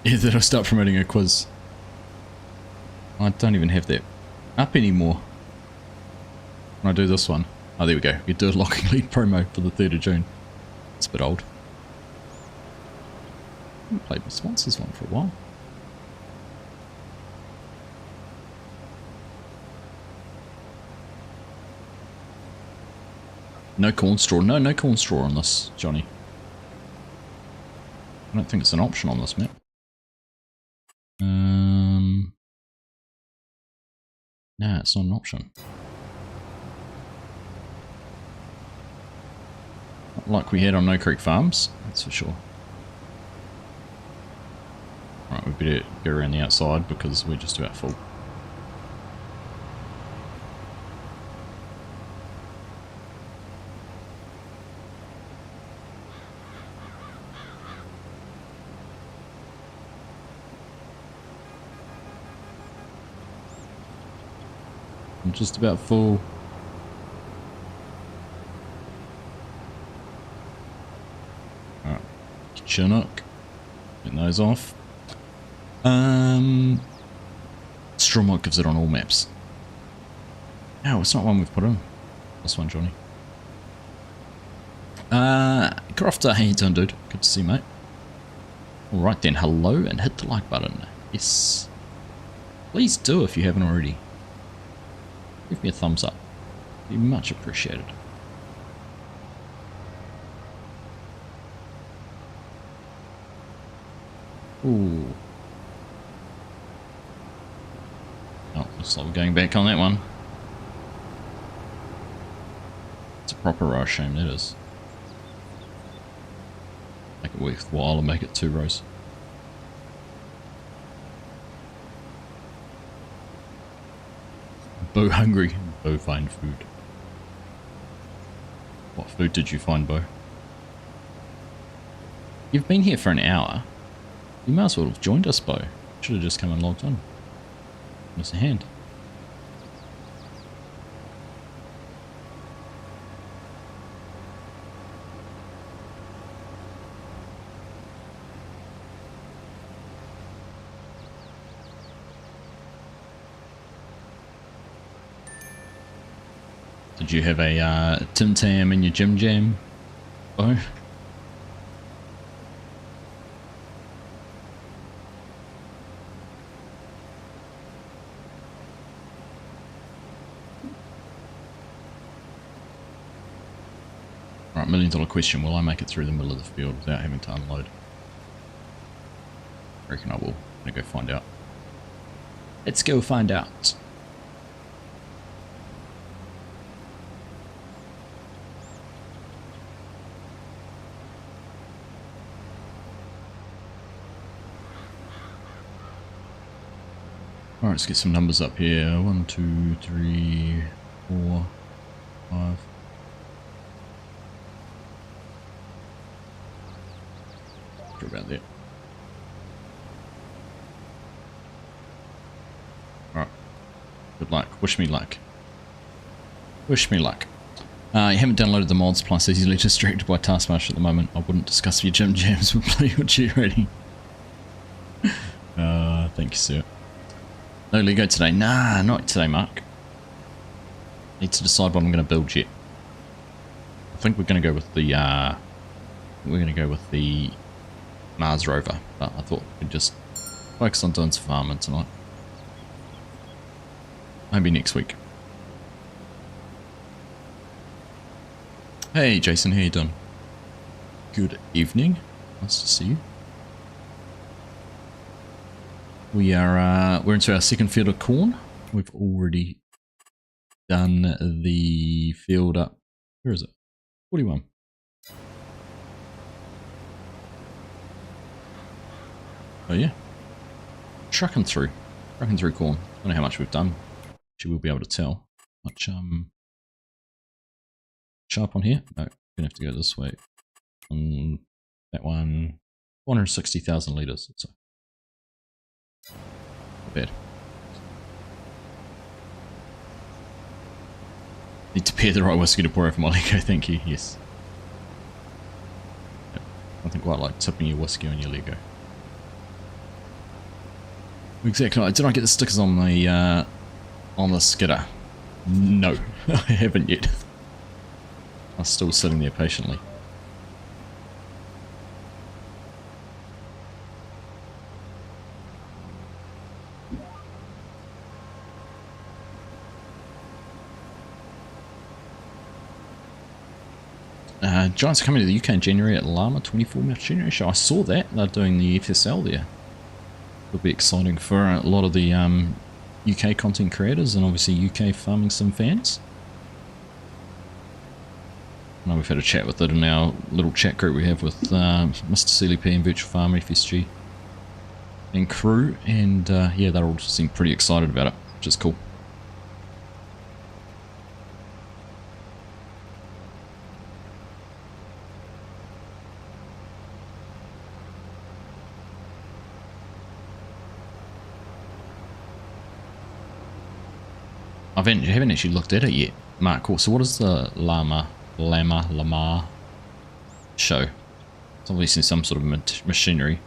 Speaker 1: Yeah, then I'll start promoting a quiz. I don't even have that up anymore. When I do this one. Oh, there we go. You do a locking lead promo for the 3rd of June. It's a bit old. I haven't played my sponsors one for a while. No corn straw. No, no corn straw on this, Johnny. I don't think it's an option on this map. No, it's not an option. Not like we had on No Creek Farms, that's for sure. Right, we better go around the outside because we're just about full. I'm just about full. Alright, Chinook. Getting those off. Straw mod gives it on all maps. Oh, it's not one we've put in. This one, Johnny. Crofter, how you doing, dude? Good to see you, mate. Alright then, hello, and hit the like button. Yes. Please do if you haven't already. Give me a thumbs up. Be much appreciated. Ooh. Oh, looks like we're going back on that one. It's a proper row, shame that is. Make it worthwhile and make it 2 rows. Bo hungry. Bo find food. What food did you find, Bo? You've been here for an hour. You might as well have joined us, Bo. Should have just come and logged on. Give us a hand. Did you have a Tim Tam in your Jim Jam, Bo? Right, $1 million question. Will I make it through the middle of the field without having to unload? I reckon I will. I'm gonna go find out. Let's go find out. Alright, let's get some numbers up here. 1, 2, 3, 4, 5. About that. Alright. Good luck. Wish me luck. Wish me luck. You haven't downloaded the mods, plus easily distracted by Taskmaster at the moment. I wouldn't discuss your Jim Jams with Play or G ready. Thank you, sir. No Lego today. Nah, not today, Mark. Need to decide what I'm going to build yet. I think we're going to go with the Mars rover, but I thought we'd just focus on doing some farming tonight. Maybe next week. Hey Jason, how you doing? Good evening. Nice to see you. We're into our second field of corn. We've already done the field up. Where is it? 41. Oh yeah. Trucking through corn. I don't know how much we've done. Actually, we'll be able to tell. Much sharp on here? No, gonna have to go this way. On that one, 460,000 litres. So not bad. Need to pair the right whiskey to pour over my Lego, thank you. Yes. Yep. Nothing quite like tipping your whiskey on your Lego. Exactly. Did I get the stickers on the skidder? No, I haven't yet. I'm still sitting there patiently. Giants are coming to the UK in January at Llama 24 Machinery Show. I saw that. They're doing the FSL there. It'll be exciting for a lot of the UK content creators and obviously UK farming sim fans. I know we've had a chat with it in our little chat group we have with Mr. CLP and Virtual Farm FSG and crew, and yeah, they all seem pretty excited about it, which is cool. I haven't actually looked at it yet, Mark. Cool. So what is the Llama show? It's obviously some sort of machinery,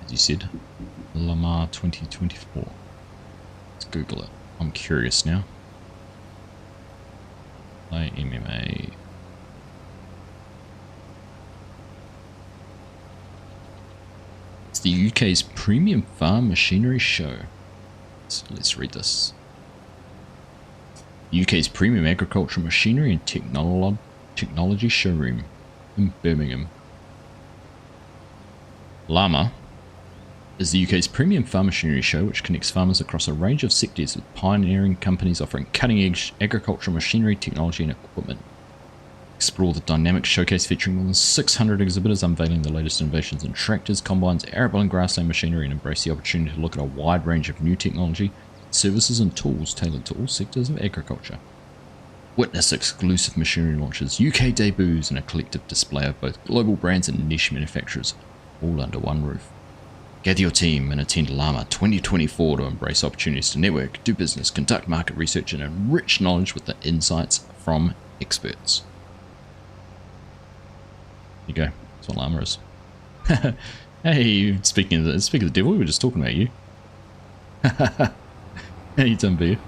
Speaker 1: as you said. Llama 2024. Let's Google it. I'm curious now. Play MMA. It's the UK's premium farm machinery show. Let's read this. UK's premium agricultural machinery and technology showroom in Birmingham. Llama is the UK's premium farm machinery show, which connects farmers across a range of sectors with pioneering companies offering cutting-edge agricultural machinery, technology and equipment. Explore the dynamic showcase featuring more than 600 exhibitors unveiling the latest innovations in tractors, combines, arable and grassland machinery, and embrace the opportunity to look at a wide range of new technology, services and tools tailored to all sectors of agriculture. Witness exclusive machinery launches, UK debuts, and a collective display of both global brands and niche manufacturers, all under one roof. Gather your team and attend Llama 2024 to embrace opportunities to network, do business, conduct market research, and enrich knowledge with the insights from experts. There you go. That's what Llama is. Hey, speaking of the devil, we were just talking about you. How you doing, Beer?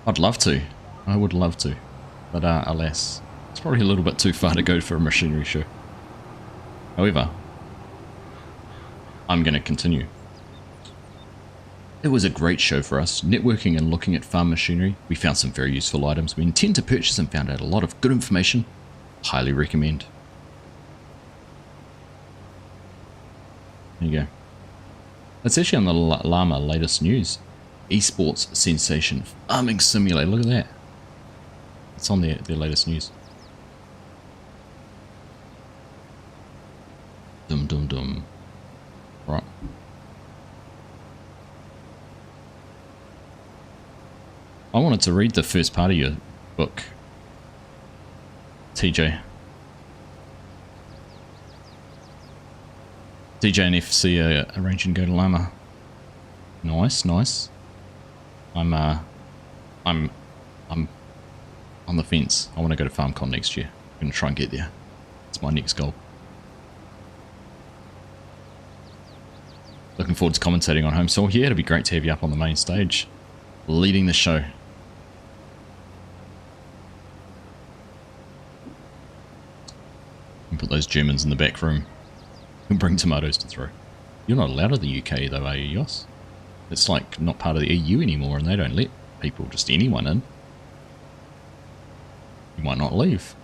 Speaker 1: I'd love to. I would love to. But alas, it's probably a little bit too far to go for a machinery show. However, I'm going to continue. It was a great show for us, networking and looking at farm machinery. We found some very useful items we intend to purchase and found out a lot of good information. Highly recommend. There you go. That's actually on the Llama latest news. Esports sensation farming simulator. Look at that. It's on their latest news. Dum dum dum. Right. I wanted to read the first part of your book, TJ. DJ and FC are arranging to go to Llama. Nice, nice. I'm on the fence. I want to go to FarmCon next year. I'm going to try and get there. It's my next goal. Looking forward to commentating on home soil. Yeah, it'll be great to have you up on the main stage, leading the show. And put those Germans in the back room and bring tomatoes to throw. You're not allowed in the UK though, are you, Yoss? It's like not part of the EU anymore and they don't let people, just anyone in. You might not leave.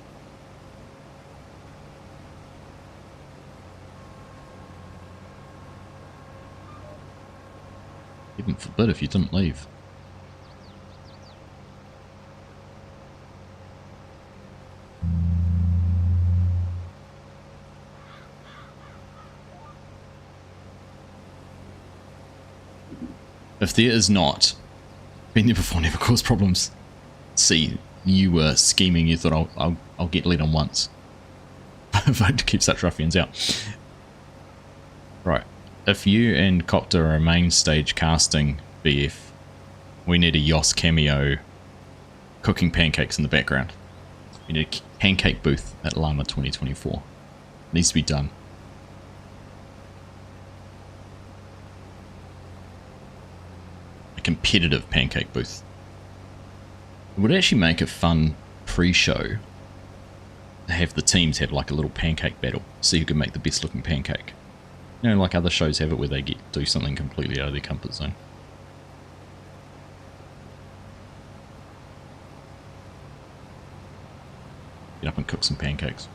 Speaker 1: Heaven forbid if you didn't leave. If there is not, been there before, never caused problems. See, you were scheming, you thought I'll get let on once. Vote to keep such ruffians out. Right. If you and Copter are main stage casting BF, we need a Yoss cameo cooking pancakes in the background. We need a pancake booth at Llama 2024. Needs to be done. a competitive pancake booth. It would actually make a fun pre-show to have the teams have like a little pancake battle, see who can make the best looking pancake. You know, like other shows have it where they do something completely out of their comfort zone. Get up and cook some pancakes.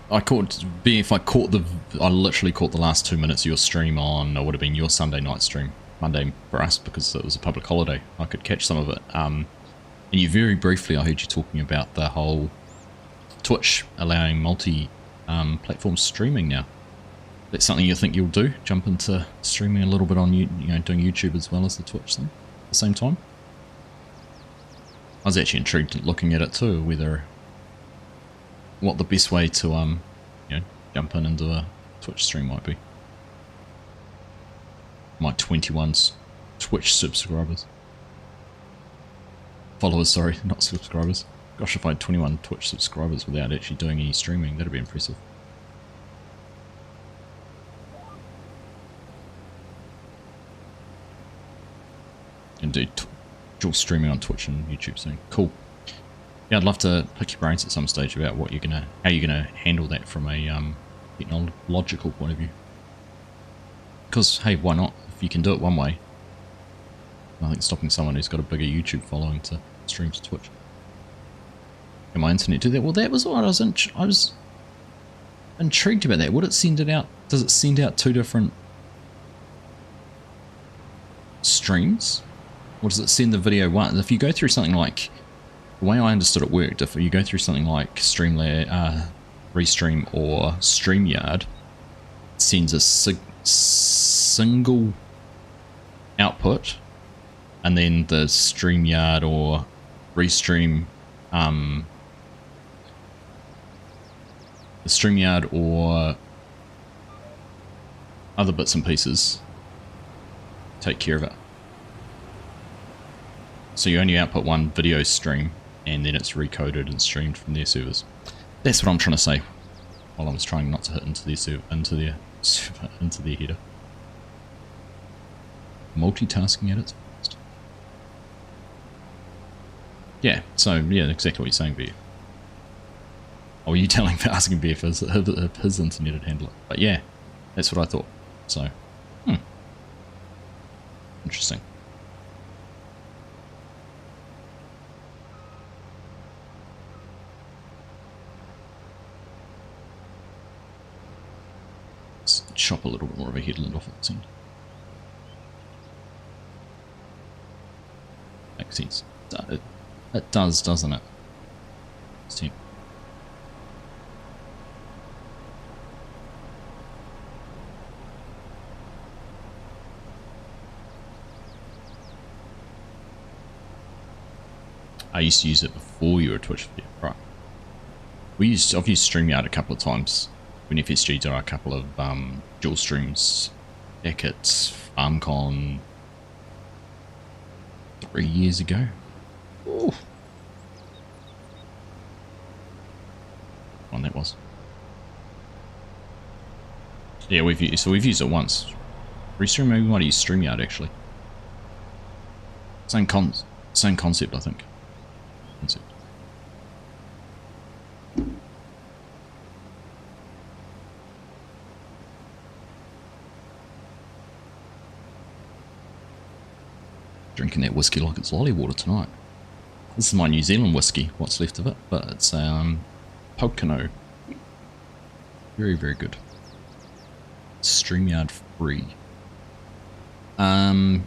Speaker 1: I literally caught the last 2 minutes of your stream on, it would have been your Sunday night stream, Monday for us because it was a public holiday. I could catch some of it. And you very briefly, I heard you talking about the whole Twitch allowing multi-platform streaming now. That's something you think you'll do? Jump into streaming a little bit on doing YouTube as well as the Twitch thing at the same time? I was actually intrigued looking at it too, whether what the best way to jump in into a Twitch stream might be. My 21 Twitch subscribers. Followers, sorry, not subscribers. Gosh, if I had 21 Twitch subscribers without actually doing any streaming, that'd be impressive. And do dual streaming on Twitch and YouTube soon. Cool. Yeah, I'd love to pick your brains at some stage about how you're gonna handle that from a technological point of view. Because hey, why not? If you can do it one way, nothing stopping someone who's got a bigger YouTube following to stream to Twitch. Can my internet do that? Well, that was what I was intrigued about that. Would it send it out? Does it send out two different streams? Or does it send the video once? If you go through something like, the way I understood it worked, if you go through something like Streamlabs, Restream or StreamYard, it sends a single output, and then the StreamYard or Restream, the StreamYard or other bits and pieces take care of it. So you only output one video stream, and then it's recoded and streamed from their servers. That's what I'm trying to say. While I was trying not to hit into their server, into their header. Multitasking at its best. Yeah. So yeah, exactly what you're saying, BF. Or were you asking BF if his internet would handle it? But yeah, that's what I thought. So, interesting. Chop a little bit more of a headland off at the end. Makes sense. It does, doesn't it? See. I used to use it before you were a Twitch video, right? I've used StreamYard a couple of times. When FSG did a couple of dual streams back at FarmCon 3 years ago. Ooh. One that was. Yeah, we've used it once. Restream, maybe we might use StreamYard actually. Same concept, I think. Drinking that whiskey like it's lolly water tonight. This is my New Zealand whiskey, what's left of it, but it's Pocono. Very, very good. StreamYard free. I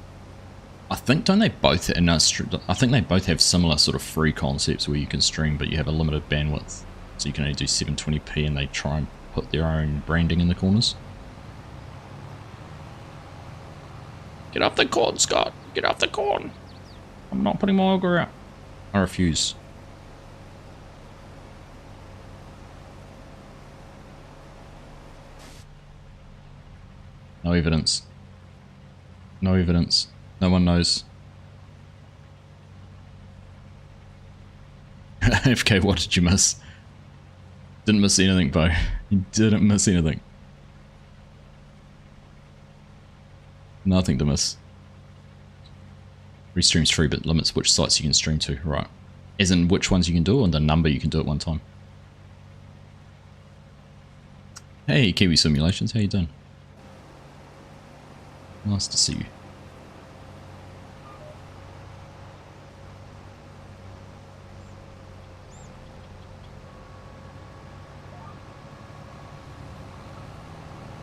Speaker 1: think don't they both? No, I think they both have similar sort of free concepts where you can stream, but you have a limited bandwidth, so you can only do 720p, and they try and put their own branding in the corners. Get off the corn, Scott. Get off the corn. I'm not putting my auger out. I refuse. No evidence. No evidence. No one knows. FK, what did you miss? Didn't miss anything, Bo. You didn't miss anything. Nothing to miss. Restream's free, but limits which sites you can stream to. Right. As in which ones you can do and the number you can do at one time. Hey, Kiwi Simulations, how you doing? Nice to see you.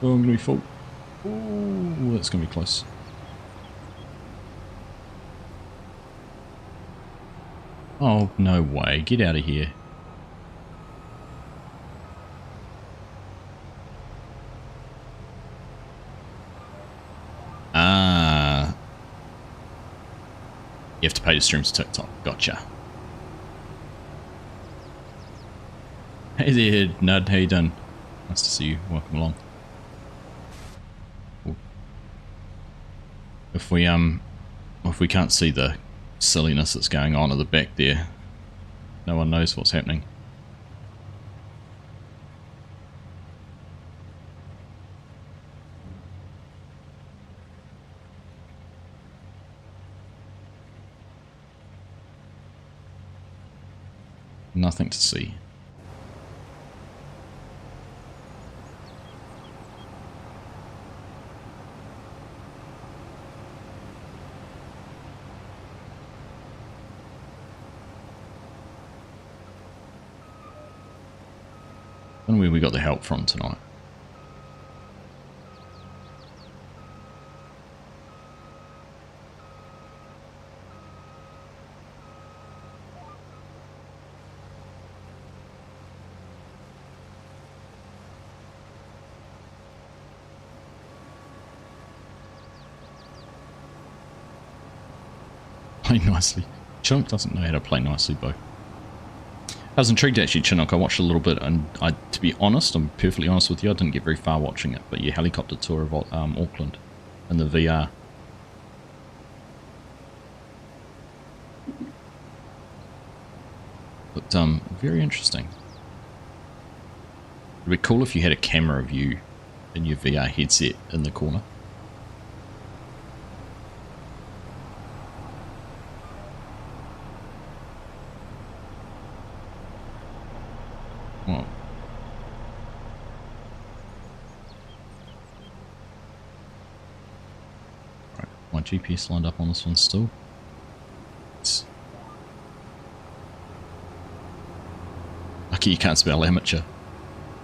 Speaker 1: Oh, I'm gonna be full. Oh, that's gonna be close. Oh, no way. Get out of here. Ah. You have to pay to stream to TikTok. Gotcha. Hey there, Nud. How you doing? Nice to see you. Welcome along. Cool. If we can't see the silliness that's going on at the back there, no one knows what's happening. Nothing to see. I don't know where we got the help from tonight. Play nicely. Chinook doesn't know how to play nicely, Bo. I was intrigued actually, Chinook. I watched a little bit, and to be honest, I'm perfectly honest with you, I didn't get very far watching it. But your helicopter tour of Auckland in the VR. But very interesting. It'd be cool if you had a camera view in your VR headset in the corner. GPS lined up on this one still. Lucky you can't spell amateur.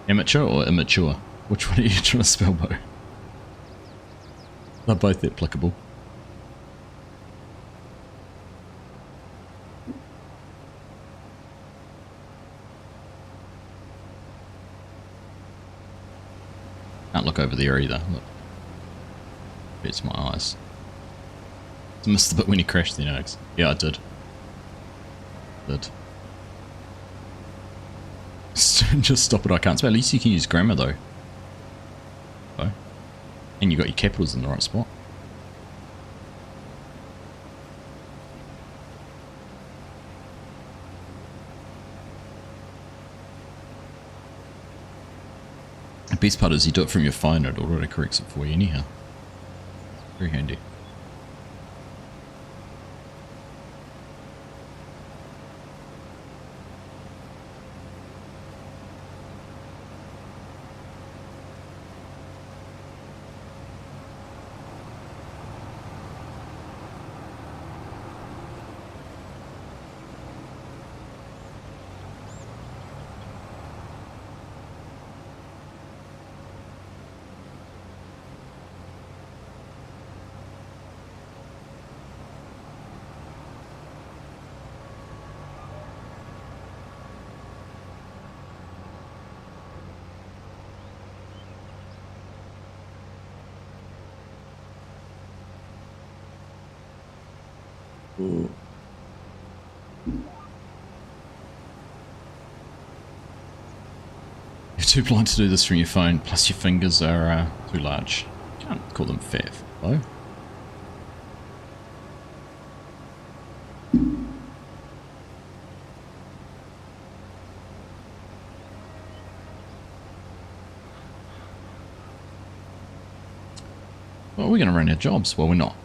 Speaker 1: Amateur or immature? Which one are you trying to spell, Bo? They're both applicable. Can't look over there either. Look. Hurts my eyes. I missed the bit when he crashed the Args. Yeah, I did. Just stop it, I can't spell. At least you can use grammar though. Oh. And you got your capitals in the right spot. The best part is you do it from your phone, it already corrects it for you anyhow. Very handy. Ooh. You're too blind to do this from your phone, plus your fingers are too large. Can't call them fat, though. Well, we're going to run out of jobs. Well, we're not.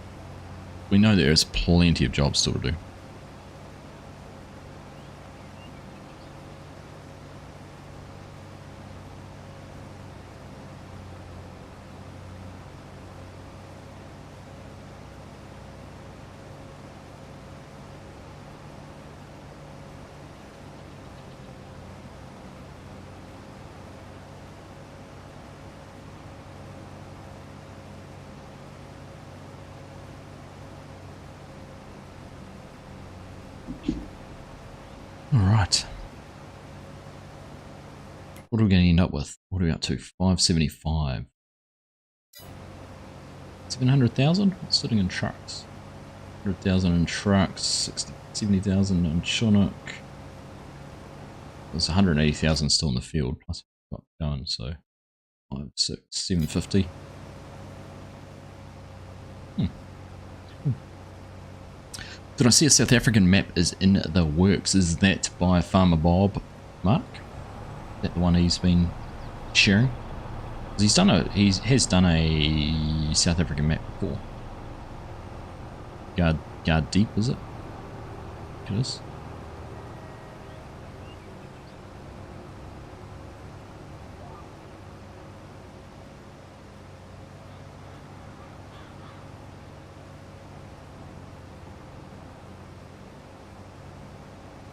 Speaker 1: We know there is plenty of jobs still to do. Alright. What are we going to end up with? What are we up to? 575. 700,000? What's sitting in trucks? 100,000 in trucks, 70,000 in Chinook. There's 180,000 still in the field, plus we've got going, so 5, 6, 750. Did I see a South African map is in the works? Is that by Farmer Bob, Mark? Is that the one he's been sharing? He has done a South African map before. Guard Deep, is it? It is.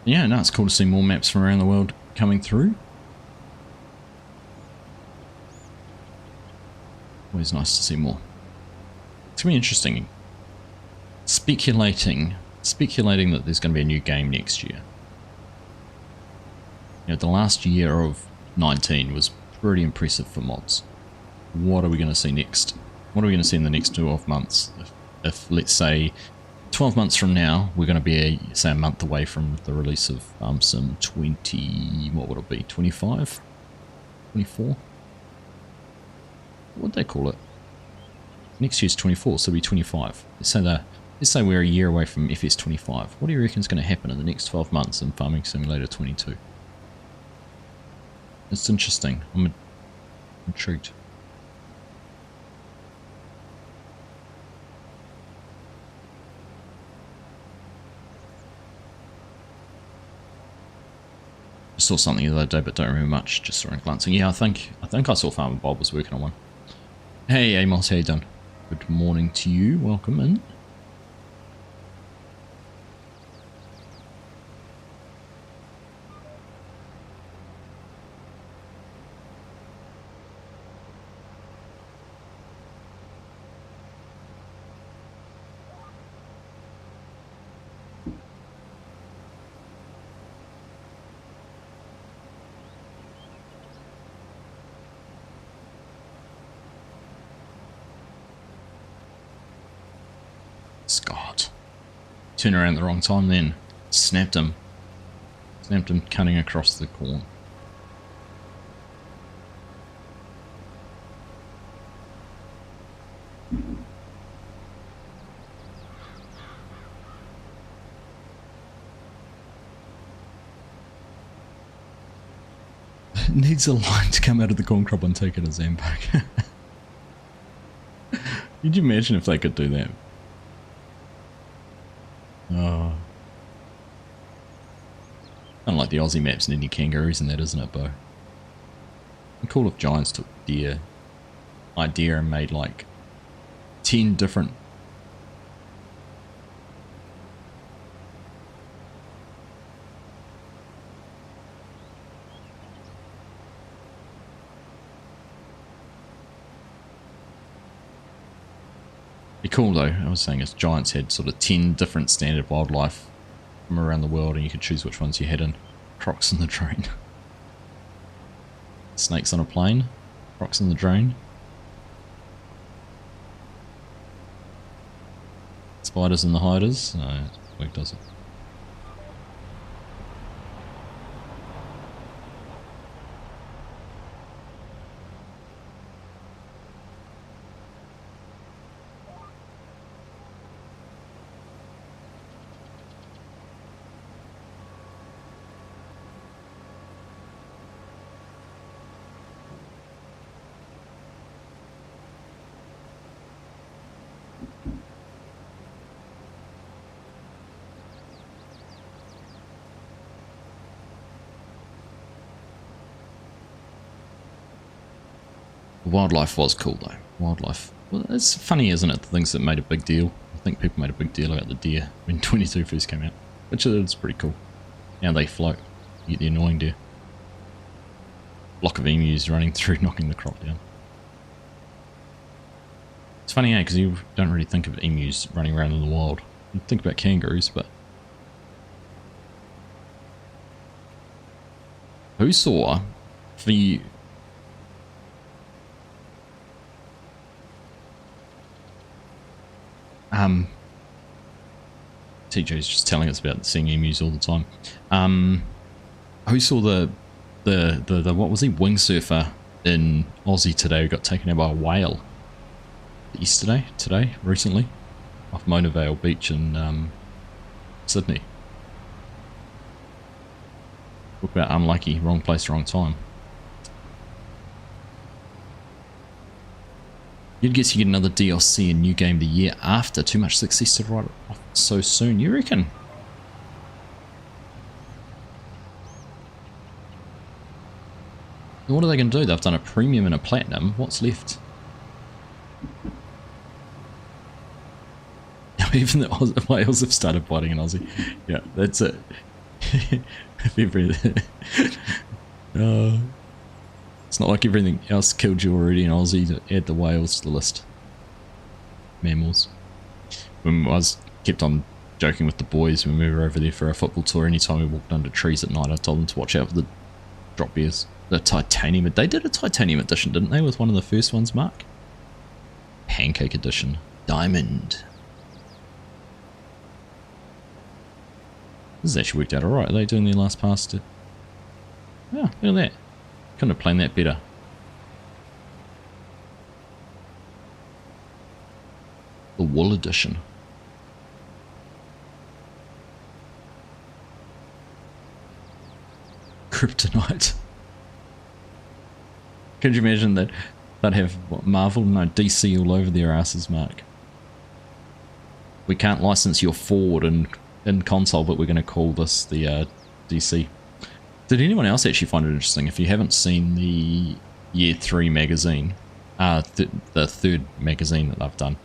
Speaker 1: Yeah, no, it's cool to see more maps from around the world coming through. Always nice to see more. It's going to be interesting. Speculating that there's going to be a new game next year. You know, the last year of 19 was pretty impressive for mods. What are we going to see next? What are we going to see in the next 12 months? If let's say 12 months from now, we're going to be, say, a month away from the release of some 20, what would it be, 25? 24? What would they call it? Next year's 24, so it'll be 25. Let's say we're a year away from FS 25. What do you reckon is going to happen in the next 12 months in Farming Simulator 22? It's interesting. I'm intrigued. I saw something the other day, but don't remember much. Just saw it glancing. Yeah, I think I saw Farmer Bob was working on one. Hey, Amos, how you done? Good morning to you. Welcome in. Scott. Turned around at the wrong time then. Snapped him. Snapped him cutting across the corn. Needs a line to come out of the corn crop and take it as Zampak. Could you imagine if they could do that? Oh. Kind of like the Aussie maps and any kangaroos and that, isn't it, Bo? It'd be cool if Giants took their idea and made like 10 different be cool though. I was saying if Giants had sort of 10 different standard wildlife from around the world and you could choose which ones you had in. Crocs in the drain. Snakes on a plane. Crocs in the drain. Spiders in the hiders. No, it work does it. The wildlife was cool though. Wildlife. Well, it's funny, isn't it? The things that made a big deal. I think people made a big deal about the deer when 22 first came out, which is pretty cool. Now they float. You get the annoying deer. Block of emus running through, knocking the crop down. It's funny, eh? Because you don't really think of emus running around in the wild. You think about kangaroos, but who saw the TJ's just telling us about seeing emus all the time. Who saw the what was he, wingsurfer in Aussie today who got taken out by a whale recently off Mona Vale Beach in Sydney. Talk about unlucky, wrong place, wrong time. You'd guess you get another DLC and new game the year after. Too much success to write it off so soon, you reckon? What are they going to do? They've done a premium and a platinum. What's left? Even the whales have started biting in Aussie. Yeah, that's it. It's not like everything else killed you already in Aussie to add the whales to the list. Mammals. When I was kept on joking with the boys when we were over there for a football tour, anytime we walked under trees at night I told them to watch out for the drop bears. The titanium. They did a titanium edition, didn't they, with one of the first ones, Mark? Pancake edition. Diamond. This has actually worked out alright. Are they doing their last pass to... Oh, look at that. Couldn't have planned that better. The wool edition. Kryptonite. Could you imagine that they'd have what, Marvel? No, DC all over their asses, Mark. We can't license your Ford in console, but we're going to call this the DC. Did anyone else actually find it interesting? If you haven't seen the Year 3 magazine, the third magazine that they've done,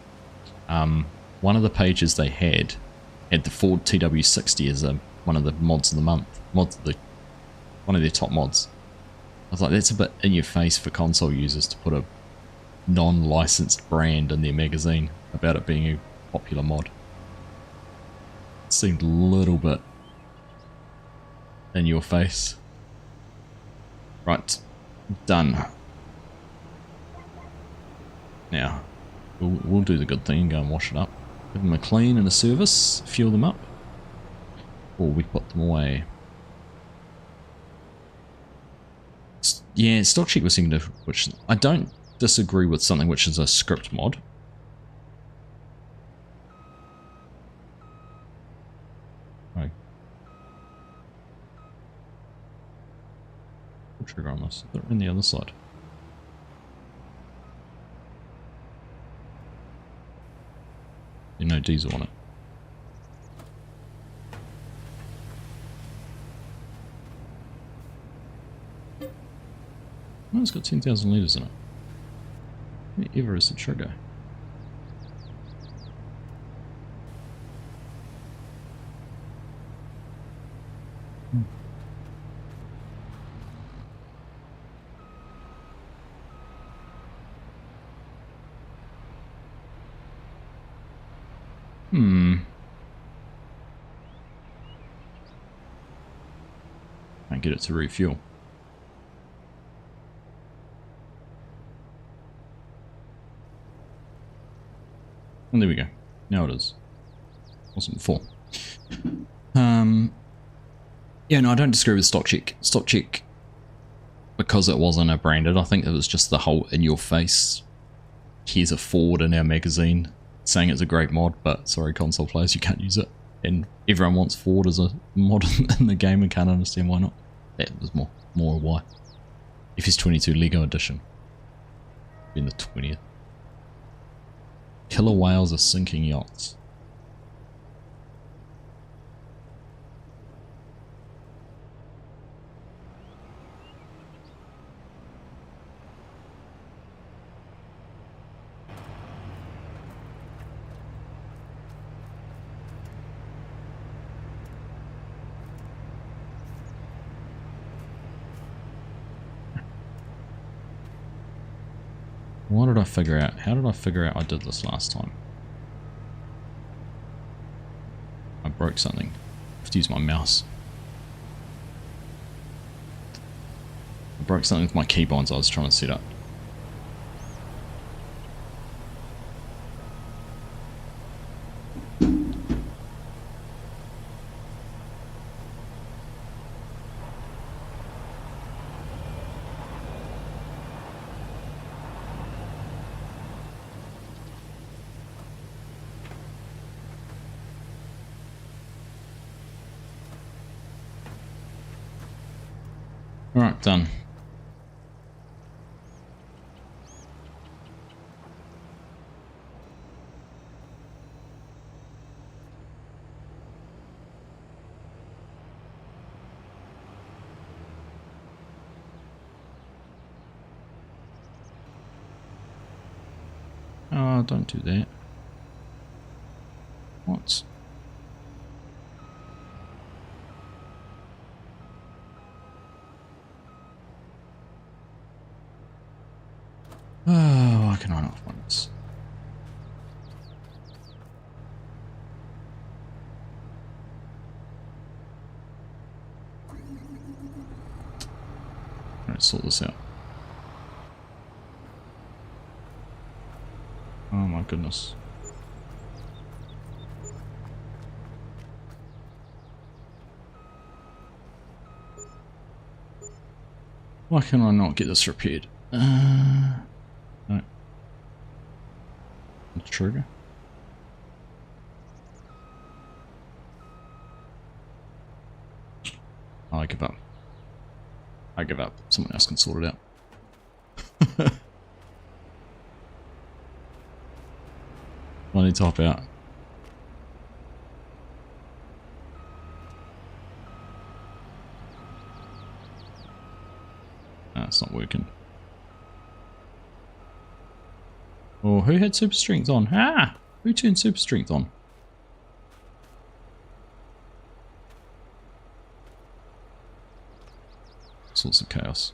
Speaker 1: one of the pages they had the Ford TW60 as one of the mods of the month, one of their top mods. I was like, that's a bit in your face for console users to put a non-licensed brand in their magazine about it being a popular mod. It seemed a little bit in your face. Right, done. Now, we'll do the good thing and go and wash it up. Give them a clean and a service, fuel them up, or we put them away. Yeah, stock check was saying, which I don't disagree with something which is a script mod. Right. Pull trigger on this. They're in the other side. There's no diesel on it. Oh, it's got 10,000 litres in it. Wherever is the trigger? Can't get it to refuel. And there we go. Now it is. Wasn't before. Yeah, no, I don't disagree with stock check. Stock check, because it wasn't a branded, I think it was just the whole in your face. Here's a Ford in our magazine saying it's a great mod, but sorry, console players, you can't use it. And everyone wants Ford as a mod in the game and can't understand why not. That was more why. FS22 Lego Edition. In the 20th. Killer whales are sinking yachts. What did I figure out? How did I figure out I did this last time? I broke something. I have to use my mouse. I broke something with my keybinds I was trying to set up. Alright, done. Oh, don't do that. What? Oh, why can I not find this? Alright, sort this out. Oh my goodness. Why can I not get this repaired? No. The trigger. I give up. I give up. Someone else can sort it out. I need to hop out. Ah, it's not working. Oh, who had super strength on? Ah! Who turned super strength on? Sorts of chaos.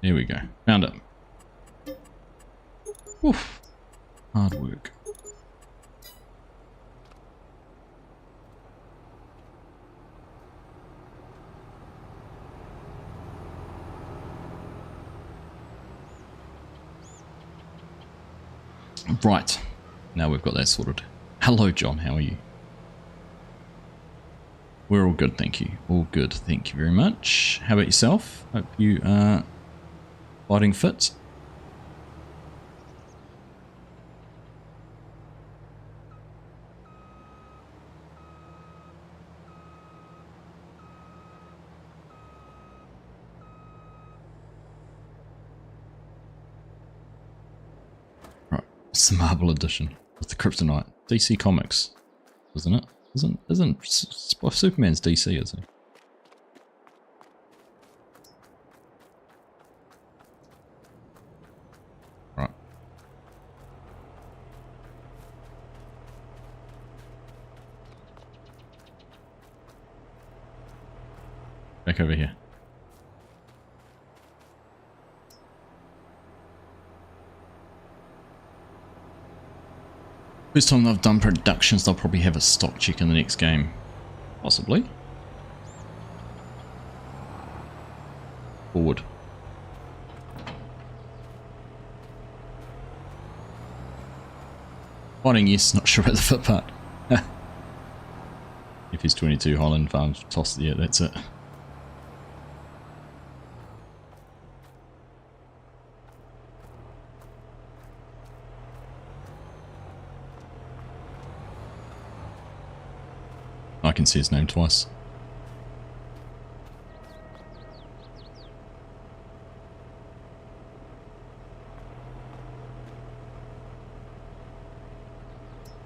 Speaker 1: There we go. Found it. Oof. Hard work. Right. Now we've got that sorted. Hello, John. How are you? We're all good, thank you. All good, thank you very much. How about yourself? Hope you are fighting fit. Right, it's the Marble Edition with the Kryptonite. DC Comics, isn't it? Isn't Superman's DC, is he? Right. Back over here. First time they've done productions, they'll probably have a stock check in the next game. Possibly. Forward. Fighting, yes, not sure about the foot part. If he's 22 Highland Farms, toss, yeah, that's it. I can see his name twice.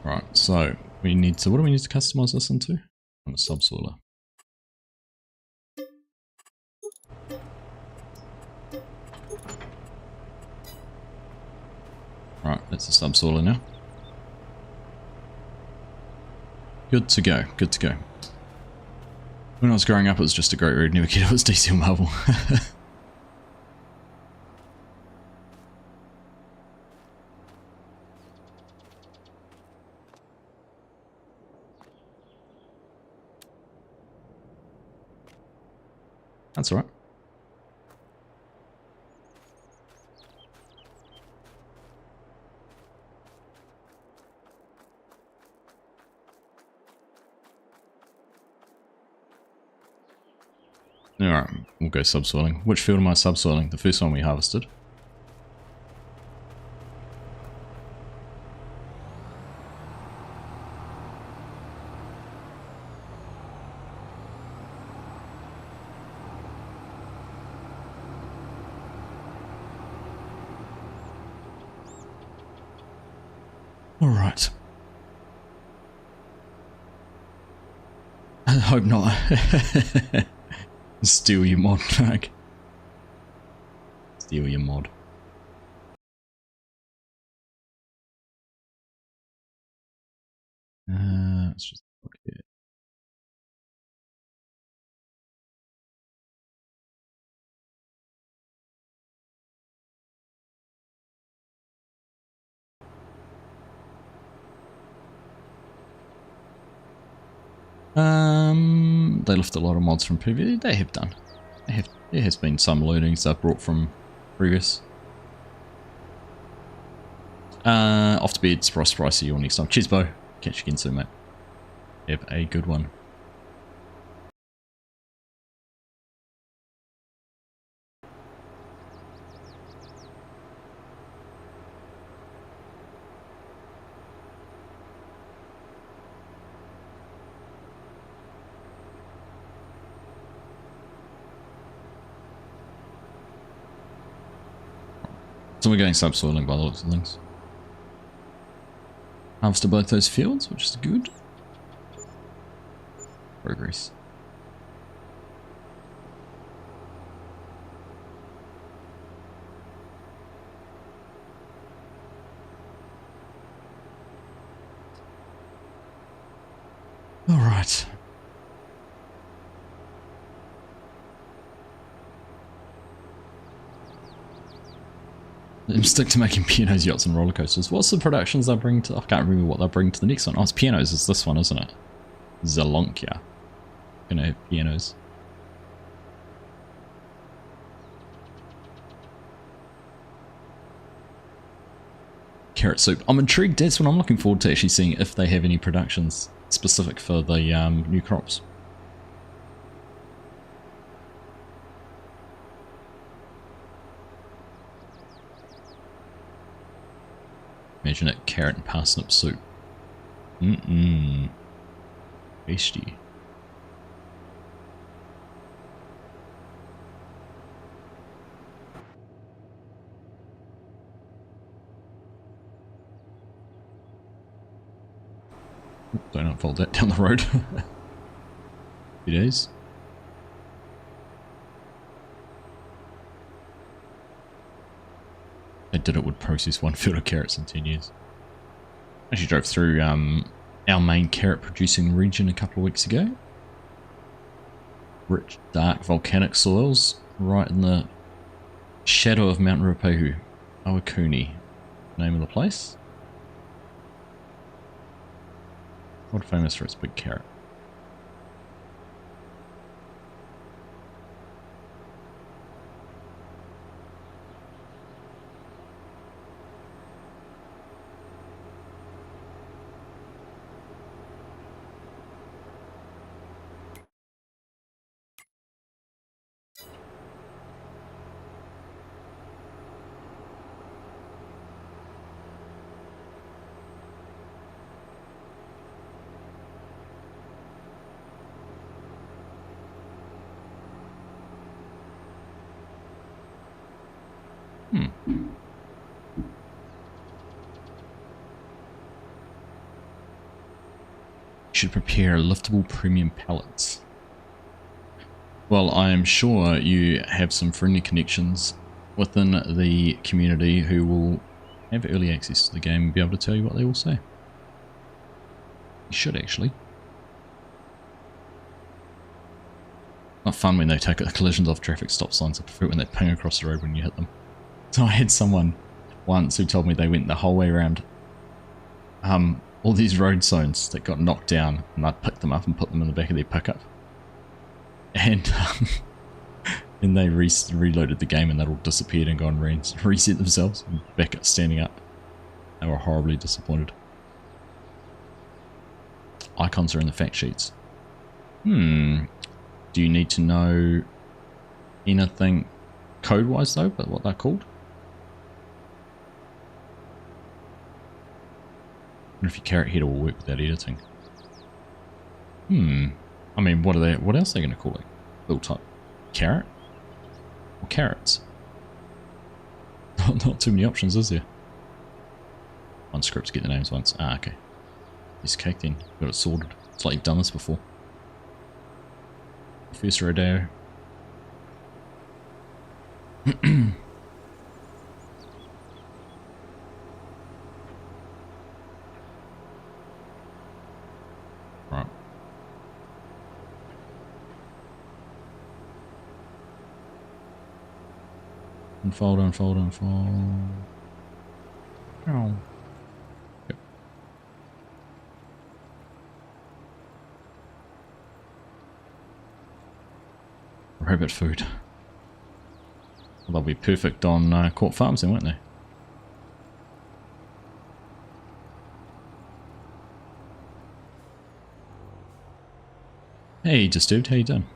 Speaker 1: Right, so we need to, what do we need to customize this into? On a subsoiler. Right, that's a subsoiler now. Good to go, good to go. When I was growing up, it was just a great red. Never cared if it was DC or Marvel. That's all right. Alright, we'll go subsoiling. Which field am I subsoiling? The first one we harvested. Alright. I hope not. Steal your mod back. Steal your mod. Let's just look here. They left a lot of mods from previous. They have done. There has been some learnings they've brought from previous. Off to bed. Surprise, see you all next time. Cheers, Bo. Catch you again soon, mate. Have a good one. So we're going subsoiling by the looks of things. Harvested both those fields, which is good. Progress. All right. Stick to making pianos, yachts, and roller coasters. What's the productions they bring to? I can't remember what they bring to the next one. Oh, it's pianos. It's this one, isn't it? Zalonkia. Gonna have pianos. Carrot soup. I'm intrigued. That's what I'm looking forward to, actually seeing if they have any productions specific for the new crops. Imagine it, carrot and parsnip soup. Tasty. Don't unfold that down the road. Few days. I did it would process one field of carrots in 10 years. Actually drove through our main carrot producing region a couple of weeks ago. Rich, dark, volcanic soils, right in the shadow of Mount Ruapehu. Awakuni, name of the place. World famous for its big carrot. Should prepare liftable premium pallets. Well, I am sure you have some friendly connections within the community who will have early access to the game and be able to tell you what they will say. You should actually. Not fun when they take collisions off traffic stop signs. I prefer it when they ping across the road when you hit them. So I had someone once who told me they went the whole way around all these road zones that got knocked down, and I picked them up and put them in the back of their pickup. And And they reloaded the game and that all disappeared and gone reset themselves and back at standing up. They were horribly disappointed. Icons are in the fact sheets. Do you need to know anything code-wise though, but what they're called? I wonder if your carrot header will work without editing. I mean, what else are they going to call it? Build type carrot? Or carrots? Not too many options, is there? One script to get the names once. Ah, okay. This cake then. Got it sorted. It's like you've done this before. First rodeo. Right. Unfold, unfold, unfold. Oh. Yep. Rabbit food. Well, they'll be perfect on Court Farms then, won't they? Hey, Disturbed, how you doing?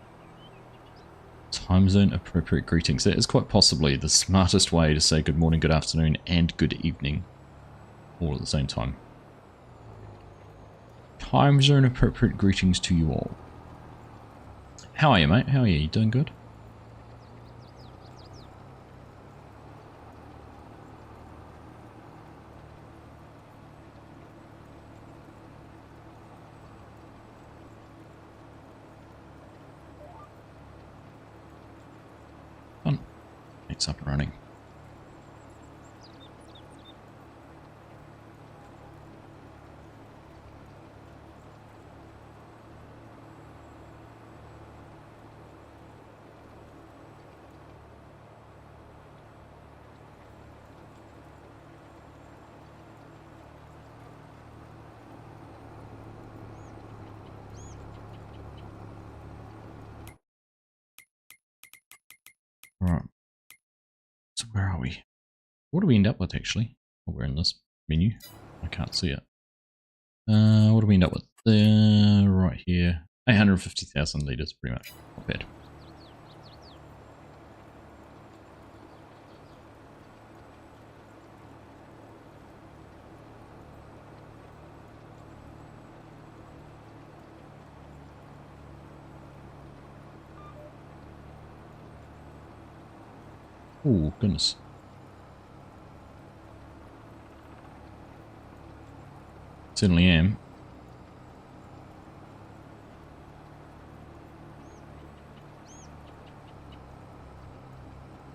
Speaker 1: Time zone appropriate greetings. That is quite possibly the smartest way to say good morning, good afternoon, and good evening all at the same time. Time zone appropriate greetings to you all. How are you, mate? How are you? You doing good? Fun. It's up and running. Alright. So where are we? What do we end up with actually? Oh, we're in this menu. I can't see it. What do we end up with? Right here. 850,000 litres, pretty much. Not bad. Oh, goodness. Certainly am.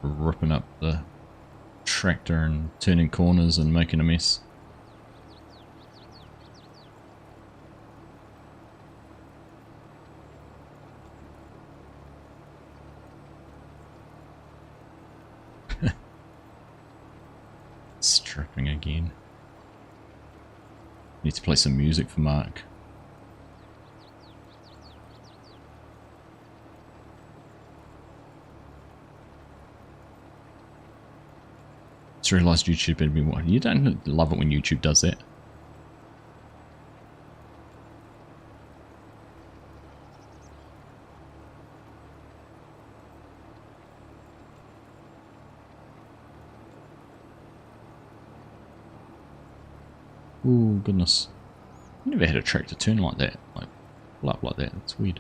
Speaker 1: Ripping up the tractor and turning corners and making a mess. Stripping again. Need to play some music for Mark. Just realised YouTube had been what? You don't love it when YouTube does that. Oh goodness. I never had a tractor turn like that. Like pull up like that. That's weird.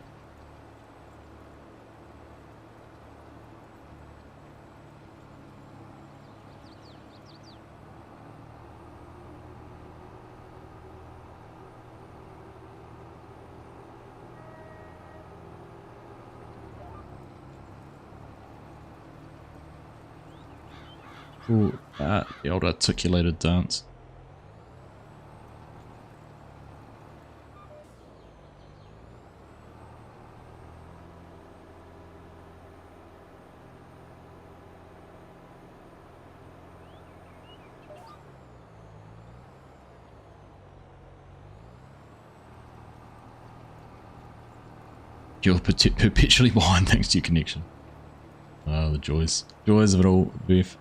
Speaker 1: Oh, the old articulated dance. You're perpetually behind thanks to your connection. Oh, the joys. Joys of it all, Beth.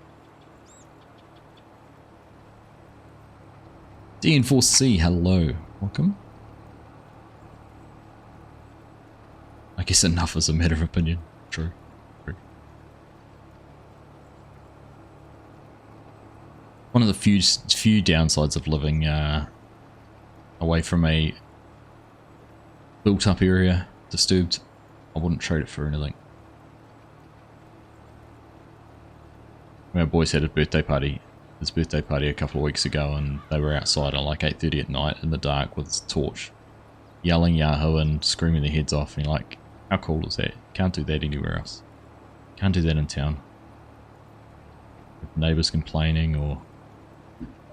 Speaker 1: DN4C, hello. Welcome. I guess enough is a matter of opinion. True. True. One of the few downsides of living away from a built up area, disturbed, I wouldn't trade it for anything. Our boys had his birthday party a couple of weeks ago, and they were outside at like 8:30 at night in the dark with a torch, yelling Yahoo and screaming their heads off. And you're like, how cool is that? Can't do that anywhere else. Can't do that in town. If neighbours complaining, or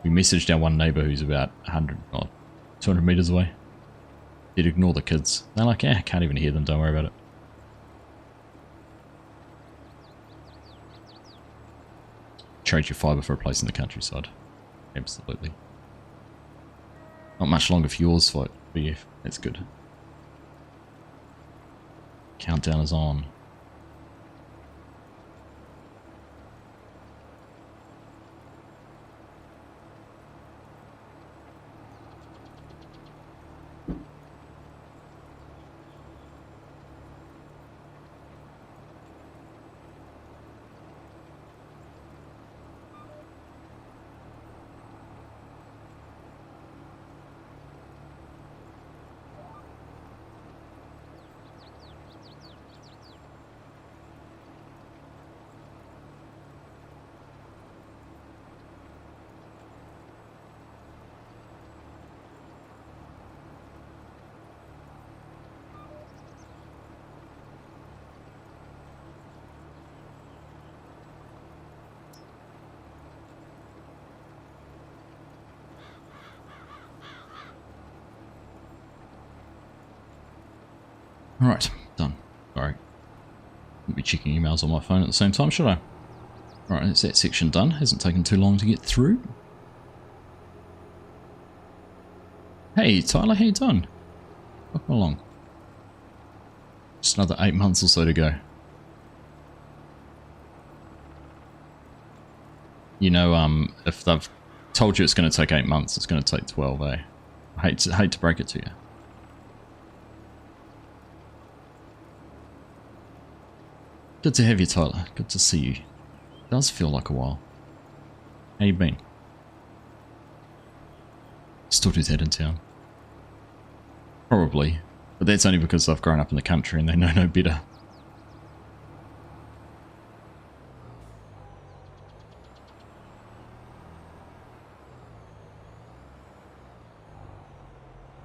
Speaker 1: we messaged our one neighbour who's about 200 metres away. He'd ignore the kids. They're like, yeah, can't even hear them, don't worry about it. Trade your fibre for a place in the countryside. Absolutely. Not much longer for yours, fight, BF. That's good. Countdown is on. Alright, done. Sorry. Wouldn't be checking emails on my phone at the same time, should I? Alright, that's that section done. Hasn't taken too long to get through. Hey, Tyler, how you doing? Welcome along. Just another 8 months or so to go. You know, if they've told you it's going to take 8 months, it's going to take 12, eh? I hate to break it to you. Good to have you, Tyler. Good to see you. It does feel like a while. How you been? Still do that in town. Probably. But that's only because I've grown up in the country and they know no better.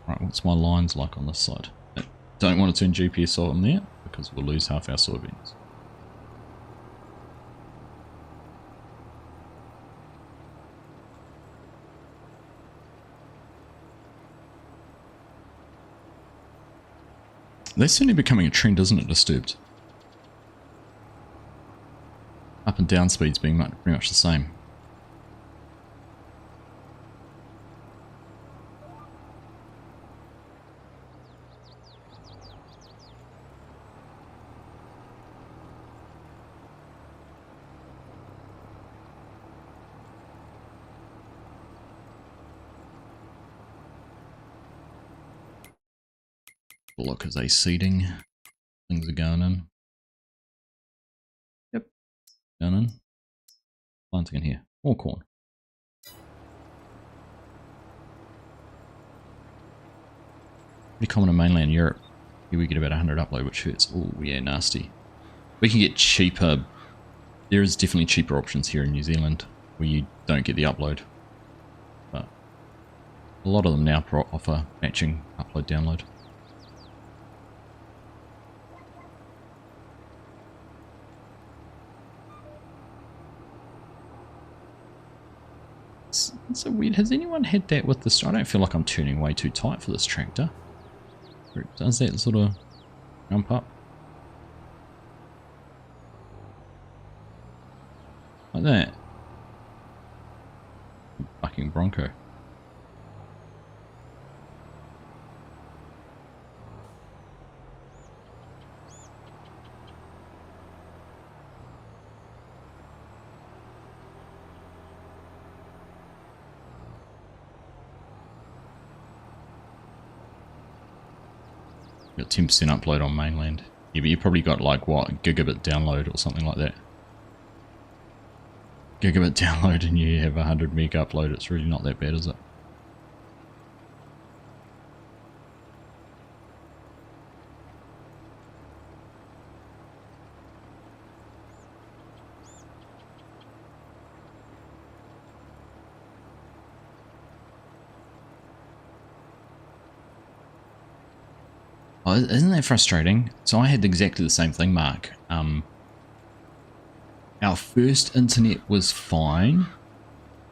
Speaker 1: Right, what's my lines like on this side? Don't want to turn GPS on there because we'll lose half our soybeans. That's certainly becoming a trend, isn't it, Disturbed? Up and down speeds being pretty much the same. Look, as they seeding. Things are going in. Yep. Going in. Planting in here. More corn. Pretty common in mainland Europe. Here we get about 100 upload, which hurts. Oh, yeah, nasty. We can get cheaper. There is definitely cheaper options here in New Zealand where you don't get the upload. But a lot of them now offer matching upload download. It's so weird. Has anyone had that with this? I don't feel like I'm turning way too tight for this tractor. Does that sort of jump up? Like that. Fucking Bronco. Got 10% upload on mainland. Yeah, but you probably got like what, gigabit download or something like that. Gigabit download and you have 100 meg upload. It's really not that bad, is it? Oh, isn't that frustrating? So I had exactly the same thing, Mark. Our first internet was fine,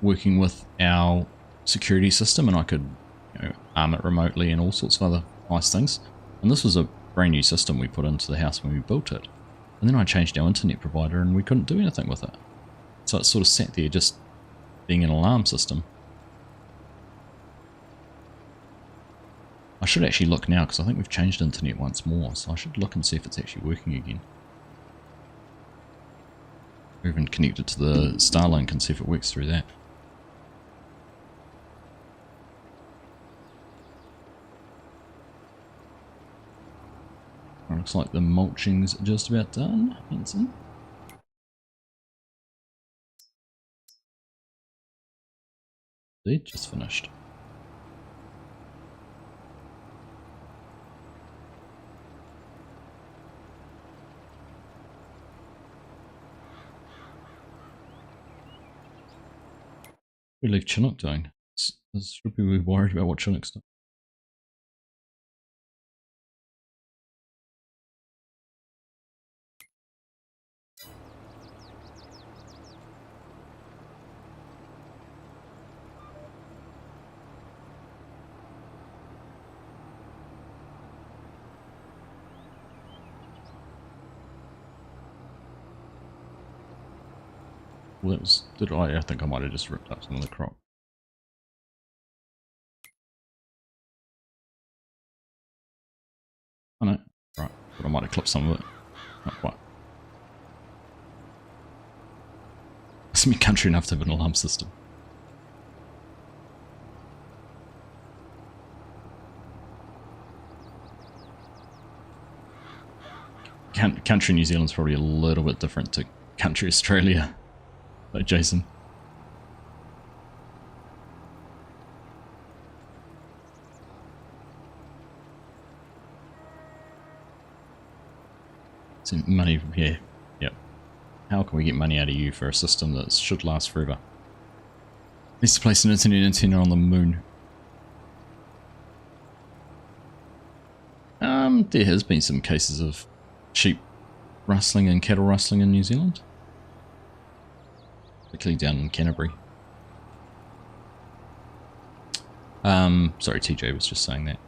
Speaker 1: working with our security system, and I could, arm it remotely and all sorts of other nice things. And this was a brand new system we put into the house when we built it. And then I changed our internet provider, and we couldn't do anything with it. So it sort of sat there just being an alarm system. I should actually look now because I think we've changed internet once more, so I should look and see if it's actually working again. We've even connected to the Starlink and see if it works through that. Looks like the mulching's just about done. Hanson. Indeed, just finished. We leave Chinook doing? Should we be worried about what Chinook's doing? Well, that was, I think I might have just ripped up some of the crop. Oh no, right, but I might have clipped some of it. Not quite. It's me country enough to have an alarm system. Country New Zealand's probably a little bit different to country Australia. Like Jason. So money, yeah, yep. How can we get money out of you for a system that should last forever? Needs to place an internet antenna on the moon. There has been some cases of sheep rustling and cattle rustling in New Zealand. Particularly down in Canterbury. Sorry, TJ was just saying that.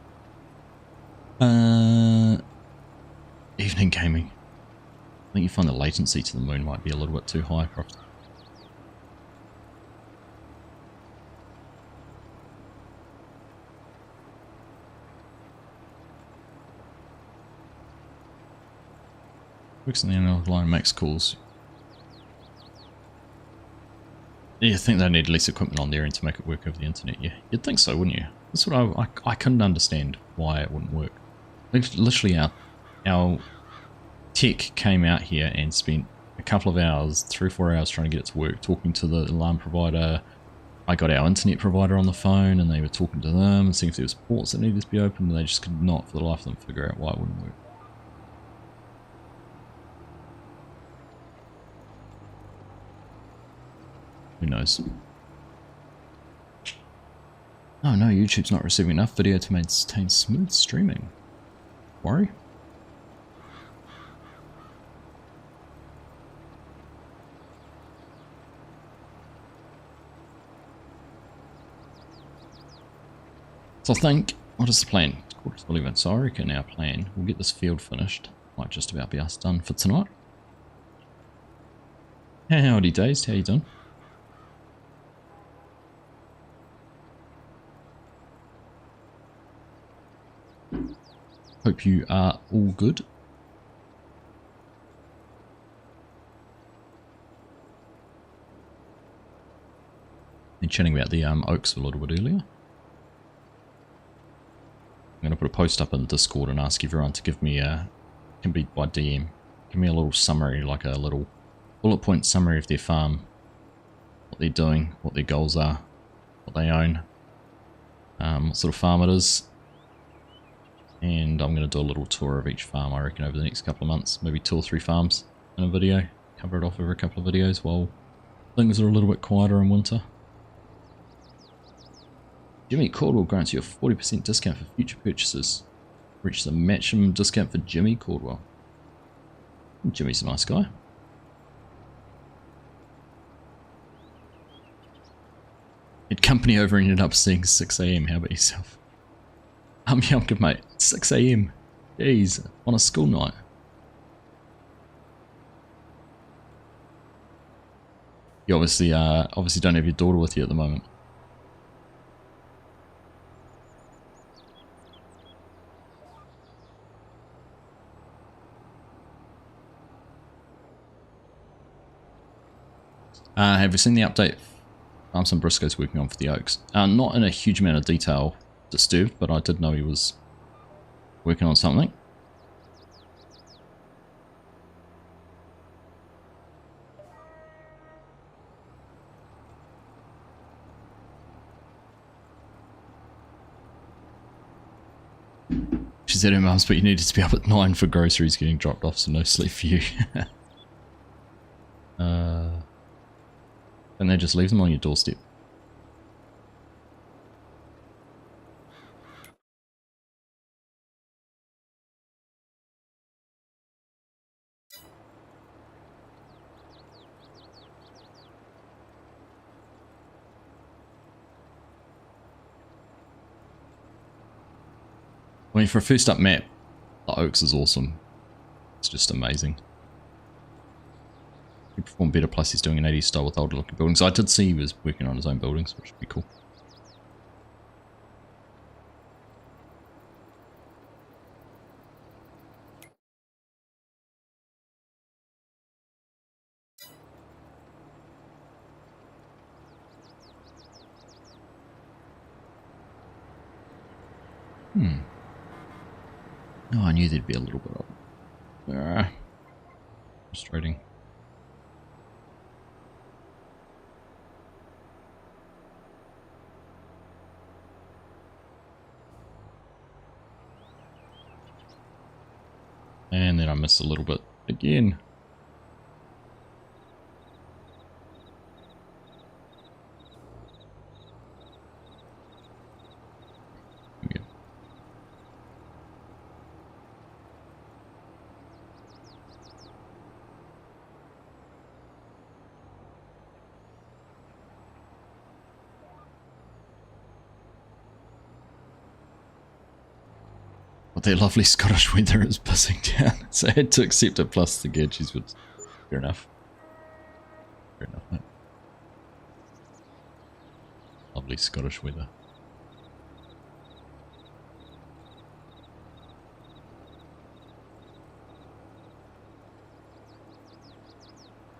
Speaker 1: Evening gaming. I think you find the latency to the moon might be a little bit too high, Croft. Works in the analog line, makes calls. Yeah, I think they need less equipment on their end to make it work over the internet. Yeah, you'd think so, wouldn't you? That's what I couldn't understand why it wouldn't work. Literally, our tech came out here and spent a couple of hours, 3 or 4 hours trying to get it to work, talking to the alarm provider. I got our internet provider on the phone and they were talking to them and seeing if there was ports that needed to be opened, and they just could not for the life of them figure out why it wouldn't work. Who knows? Oh no, YouTube's not receiving enough video to maintain smooth streaming. Worry? So I think, what is the plan? It's 11:15, so I reckon our plan, we'll get this field finished. Might just about be us done for tonight. Howdy days, how you doing? Hope you are all good. Been chatting about the oaks a little bit earlier. I'm going to put a post up in the Discord and ask everyone to give me a, can be by DM, give me a little summary, like a little bullet point summary of their farm, what they're doing, what their goals are, what they own, what sort of farm it is. And I'm going to do a little tour of each farm, I reckon, over the next couple of months. Maybe 2 or 3 farms in a video. Cover it off over a couple of videos while things are a little bit quieter in winter. Jimmy Caldwell grants you a 40% discount for future purchases. Reach the maximum discount for Jimmy Caldwell. Jimmy's a nice guy. Had company over and ended up seeing 6 AM. How about yourself? I'm good, mate. 6 AM. Jeez, on a school night. You obviously don't have your daughter with you at the moment. Have you seen the update Some Briscoe's working on for the Oaks? Not in a huge amount of detail, Disturbed, but I did know he was working on something. She said her mum's, but you needed to be up at 9 for groceries getting dropped off, so no sleep for you. And they just leave them on your doorstep. I mean, for a first up map, the Oaks is awesome. It's just amazing. He performed better, plus he's doing an 80s style with older looking buildings. I did see he was working on his own buildings, which would be cool. Oh, I knew there'd be a little bit of frustrating. And then I missed a little bit again. Their lovely Scottish weather is pissing down, so I had to accept it, plus the gadgets would... Fair enough. Fair enough, mate. Lovely Scottish weather.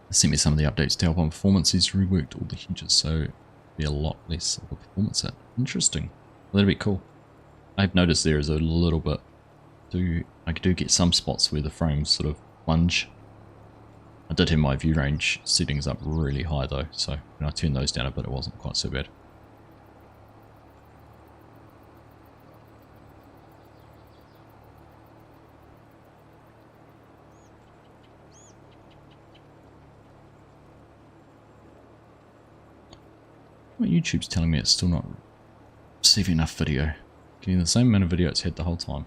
Speaker 1: Sent me some of the updates to help on performance. He's reworked all the hinges, so it'll be a lot less of a performance hit. Interesting. Well, that'd be cool. I've noticed there is a little bit... I do get some spots where the frames sort of plunge. I did have my view range settings up really high though, so when I turned those down a bit it wasn't quite so bad. Well, YouTube's telling me it's still not receiving enough video. Getting the same amount of video it's had the whole time.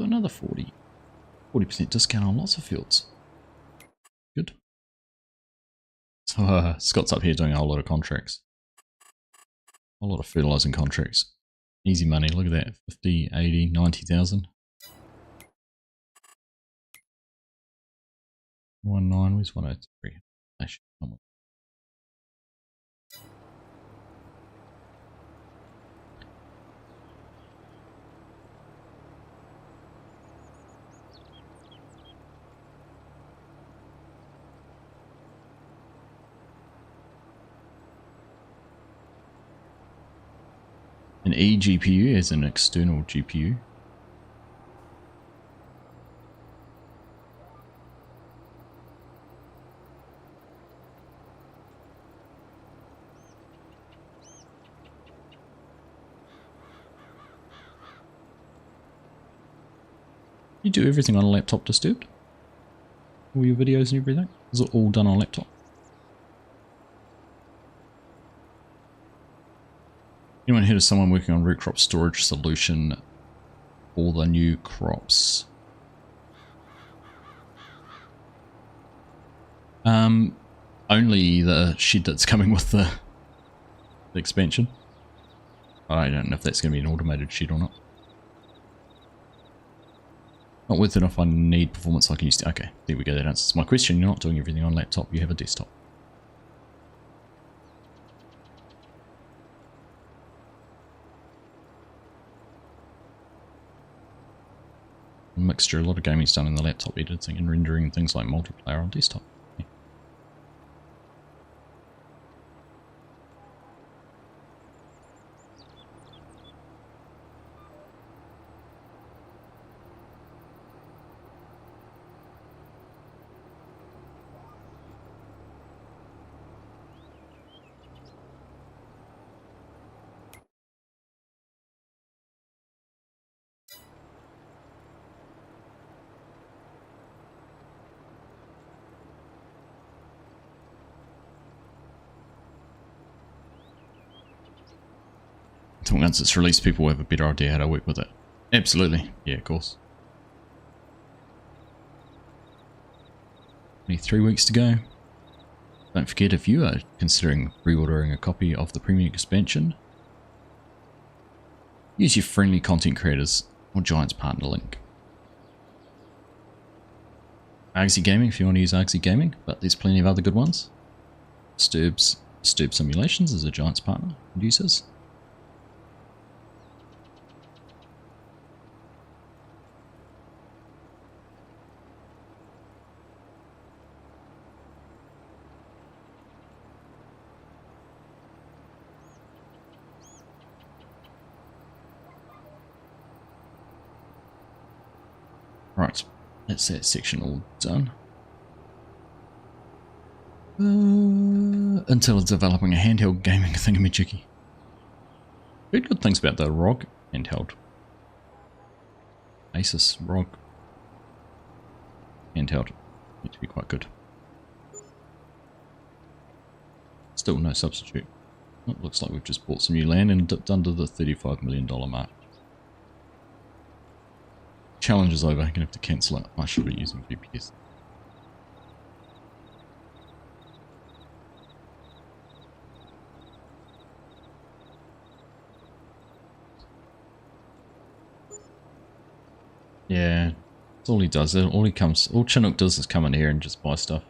Speaker 1: got another 40% discount on lots of fields. Good. So Scott's up here doing a whole lot of contracts. A whole lot of fertilizing contracts. Easy money, look at that. 50, 80, 90,000. 19, where's 103? Actually, somewhere. An eGPU is an external GPU. You do everything on a laptop disturbed? All your videos and everything? Is it all done on a laptop? Anyone heard of someone working on root crop storage solution for the new crops? Only the shed that's coming with the expansion. I don't know if that's going to be an automated shed or not. Not worth it if I need performance like I used to. Okay, there we go, that answers my question. You're not doing everything on laptop, you have a desktop. A mixture, a lot of gaming's done in the laptop, editing and rendering things like multiplayer on desktop. Yeah. Once it's released, people will have a better idea how to work with it. Absolutely. Yeah, of course. Only 3 weeks to go. Don't forget, if you are considering pre-ordering a copy of the premium expansion, use your friendly content creators or Giants partner link. Argsy Gaming if you want to use Argsy Gaming, but there's plenty of other good ones. Sturb Simulations is a Giants partner and users. Right, that's that section all done. Until it's developing a handheld gaming thingamajiggy. Heard good things about the ROG handheld. Asus ROG handheld. Need to be quite good. Still no substitute. It looks like we've just bought some new land and dipped under the $35 million mark. Challenge is over, I'm going to have to cancel it. I should be using VPS. Yeah, that's all he does. All Chinook does is come in here and just buy stuff.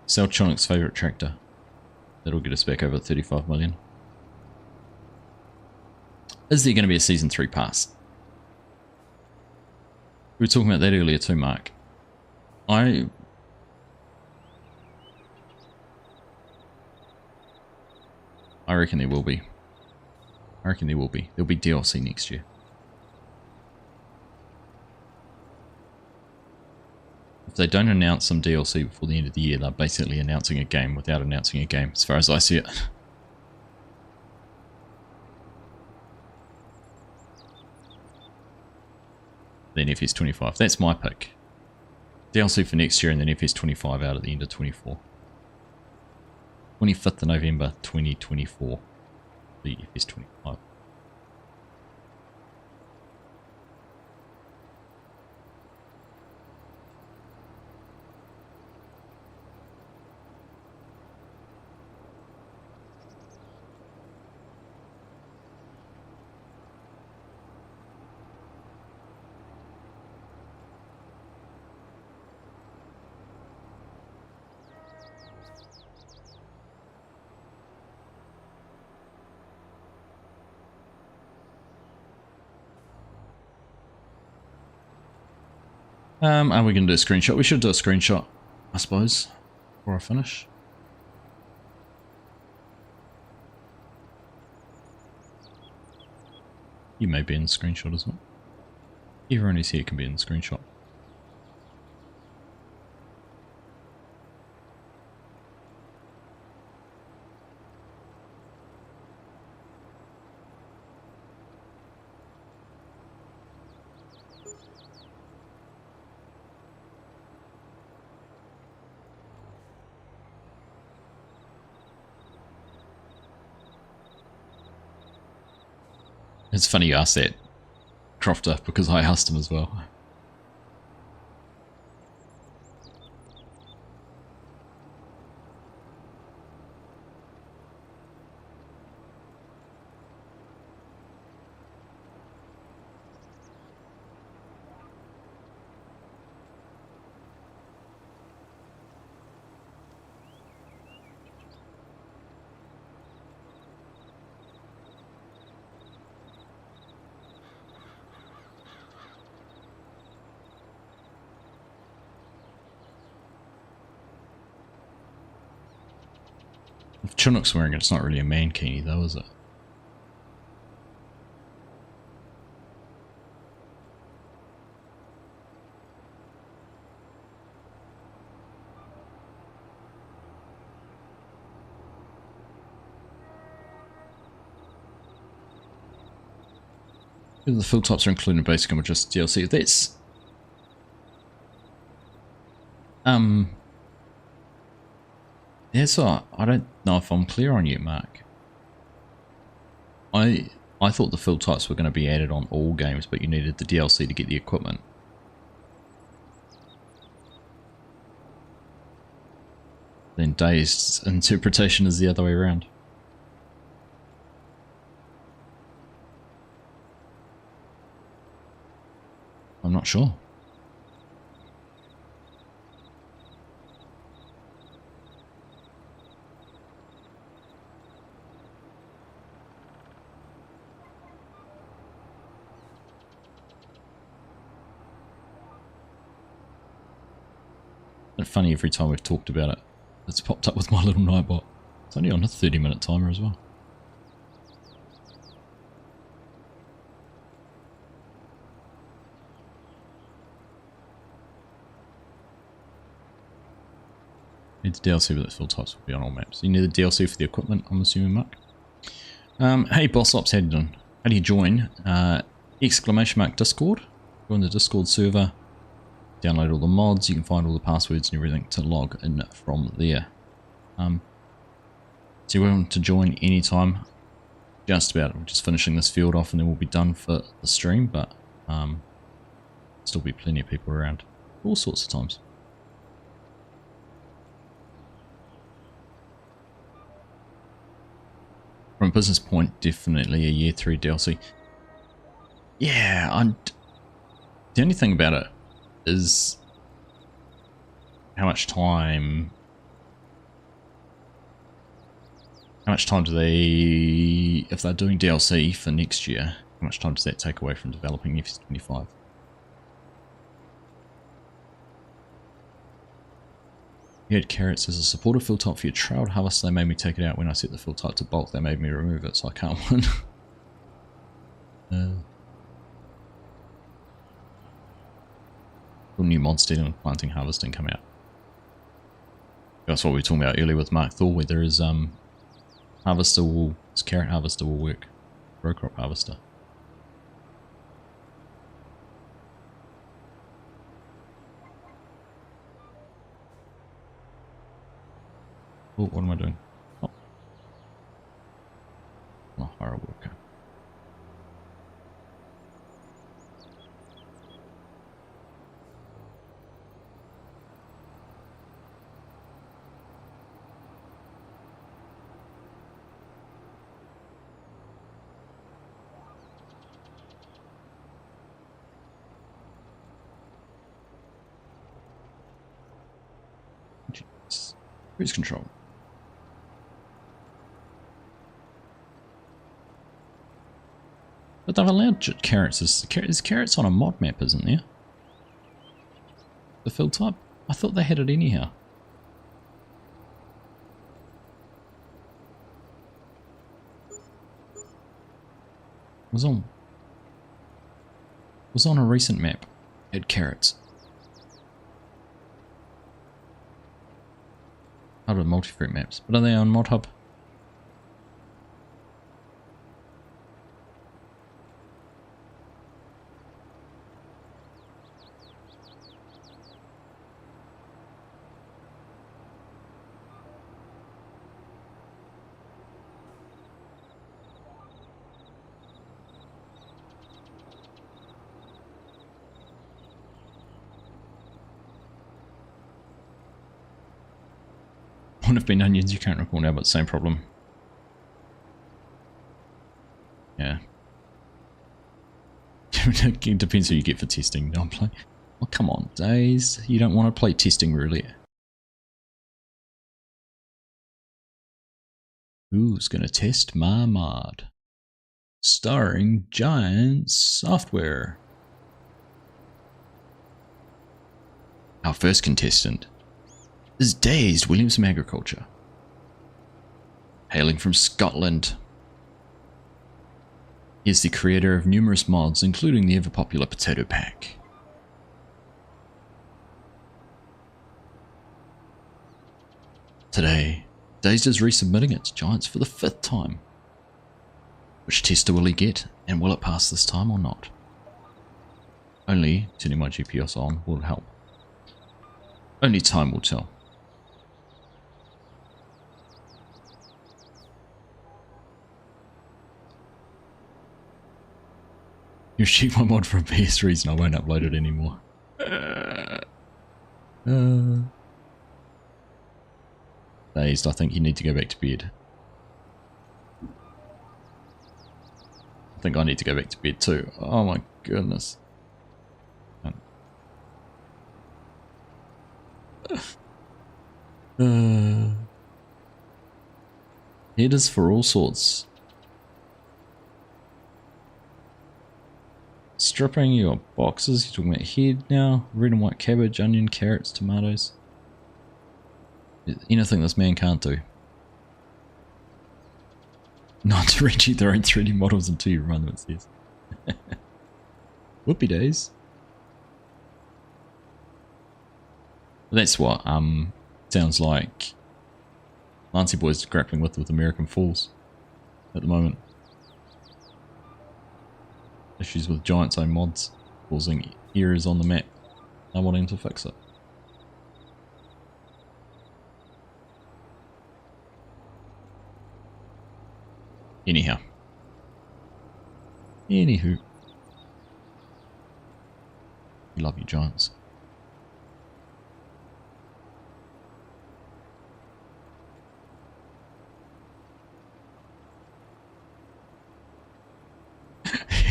Speaker 1: Sell Chinook's favourite tractor. That'll get us back over 35 million. Is there going to be a Season 3 pass? We were talking about that earlier too, Mark. I reckon there will be. I reckon there will be. There'll be DLC next year. If they don't announce some DLC before the end of the year, they're basically announcing a game without announcing a game, as far as I see it. Then FS25. That's my pick. DLC for next year and then FS25 out at the end of 24. 25th of November 2024. The FS25. Are we going to do a screenshot? We should do a screenshot, I suppose, before I finish. You may be in the screenshot as well. Everyone who's here can be in the screenshot. It's funny you asked that, Crofter, because I asked him as well. If Chinook's wearing it, it's not really a mankini though, is it? The full tops are included in basic and just DLC. That's yeah, so I don't know if I'm clear on you, Mark. I thought the fill types were going to be added on all games, but you needed the DLC to get the equipment. Then Dazed's interpretation is the other way around. I'm not sure. It's funny, every time we've talked about it, it's popped up with my little nightbot. It's only on a 30-minute timer as well. Need the DLC, but the fill types will be on all maps. You need the DLC for the equipment, I'm assuming, Mark. Hey, Boss Ops, how you doing? How do you join? Exclamation mark Discord. Join the Discord server. Download all the mods. You can find all the passwords and everything to log in from there. So you're welcome to join anytime. Just about. We're just finishing this field off and then we'll be done for the stream, but still be plenty of people around. All sorts of times. From a business point, definitely a year 3 DLC. Yeah, the only thing about it is how much time do they, if they're doing DLC for next year, how much time does that take away from developing FS25? You had carrots as a supporter fill type for your trailed harvest. They made me take it out when I set the fill type to bulk. They made me remove it, so I can't win. New mod stealing and planting harvesting come out. That's what we were talking about earlier with Mark Thor, where there is harvester will, this carrot harvester will work. Row crop harvester. Oh, what am I doing? Oh. I'll hire a worker. Jeez. Cruise control. But they've allowed carrots. There's carrots on a mod map, isn't there? the field type? I thought they had it anyhow. Was on a recent map. Had carrots. Out of multi-fruit maps, but are they on Mod Hub? Would have been onions, you can't recall now, but same problem. Yeah. It depends who you get for testing. No, I'm playing. Oh, come on, Days. You don't want to play testing roulette. Who's gonna test my mod? Starring Giant Software. Our first contestant is Dazed Williams from Agriculture. Hailing from Scotland, he is the creator of numerous mods, including the ever-popular Potato Pack. Today, Dazed is resubmitting it to Giants for the 5th time. Which tester will he get, and will it pass this time or not? Only turning my GPS on will help. Only time will tell. You check my mod for a PS reason, I won't upload it anymore. Dazed, I think you need to go back to bed. I think I need to go back to bed too. Oh my goodness. Headers for all sorts. Stripping your boxes, you're talking about head now. Red and white cabbage, onion, carrots, tomatoes. Anything this man can't do. Not to reach their own 3D models until you run them, it says. Whoopie days. That's what sounds like Lancy Boy's grappling with American Falls at the moment. Issues with Giant's own mods causing errors on the map. I'm wanting to fix it. Anyhow. Anywho. We love you, Giants.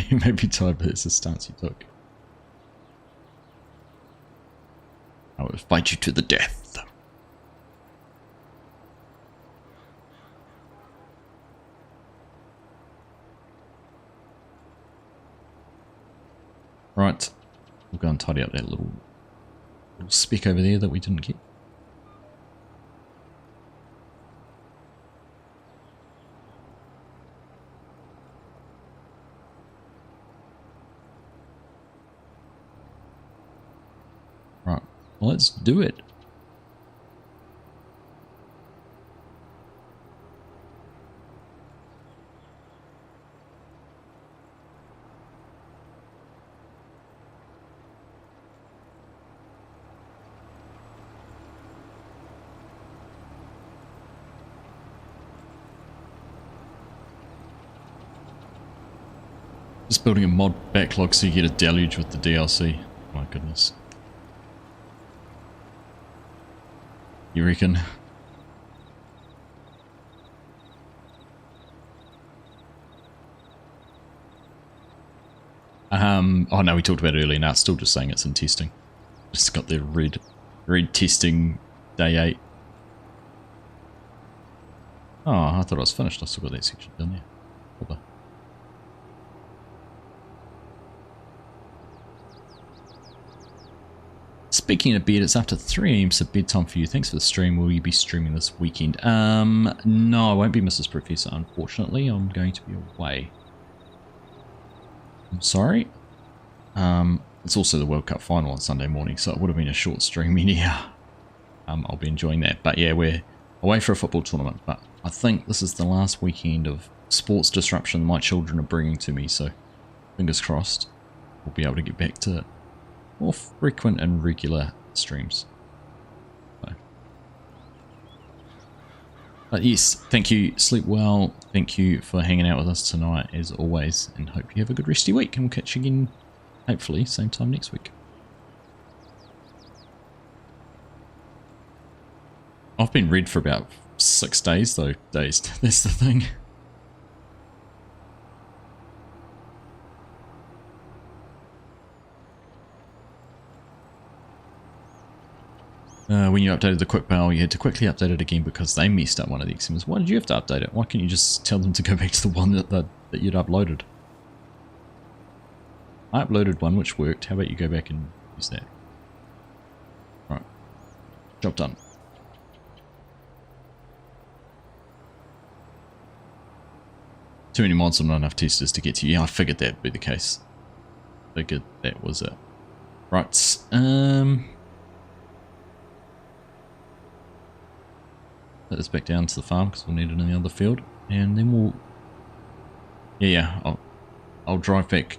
Speaker 1: You may be tired, but it's the stance you took. I will fight you to the death. Right, we'll go and tidy up that little speck over there that we didn't get. Right, well, let's do it. Just building a mod backlog so you get a deluge with the DLC. My goodness. You reckon? Oh no, we talked about it earlier. Now it's still just saying it's in testing. Just got the red testing day 8. Oh, I thought I was finished. I still got that section down there. Bother. Speaking of bed, it's after 3 AM, so bedtime for you. Thanks for the stream. Will you be streaming this weekend? No, I won't be Mrs. Professor, unfortunately. I'm going to be away. I'm sorry. It's also the World Cup final on Sunday morning, so it would have been a short stream anyhow. I'll be enjoying that. But yeah, we're away for a football tournament. But I think this is the last weekend of sports disruption my children are bringing to me, so fingers crossed we'll be able to get back to more frequent and regular streams. So. But yes, thank you. Sleep well. Thank you for hanging out with us tonight, as always, and hope you have a good rest of your week, and we'll catch you again, hopefully, same time next week. I've been red for about 6 days, though. Dazed. That's the thing. When you updated the quick mail, you had to quickly update it again because they messed up one of the XMs. Why did you have to update it? Why can't you just tell them to go back to the one that you'd uploaded? I uploaded one which worked. How about you go back and use that? Right. Job done. Too many mods and not enough testers to get to you. Yeah, I figured that'd be the case. Figured that was it. Right. Let this back down to the farm because we'll need it in the other field, and then we'll. Yeah, I'll drive back.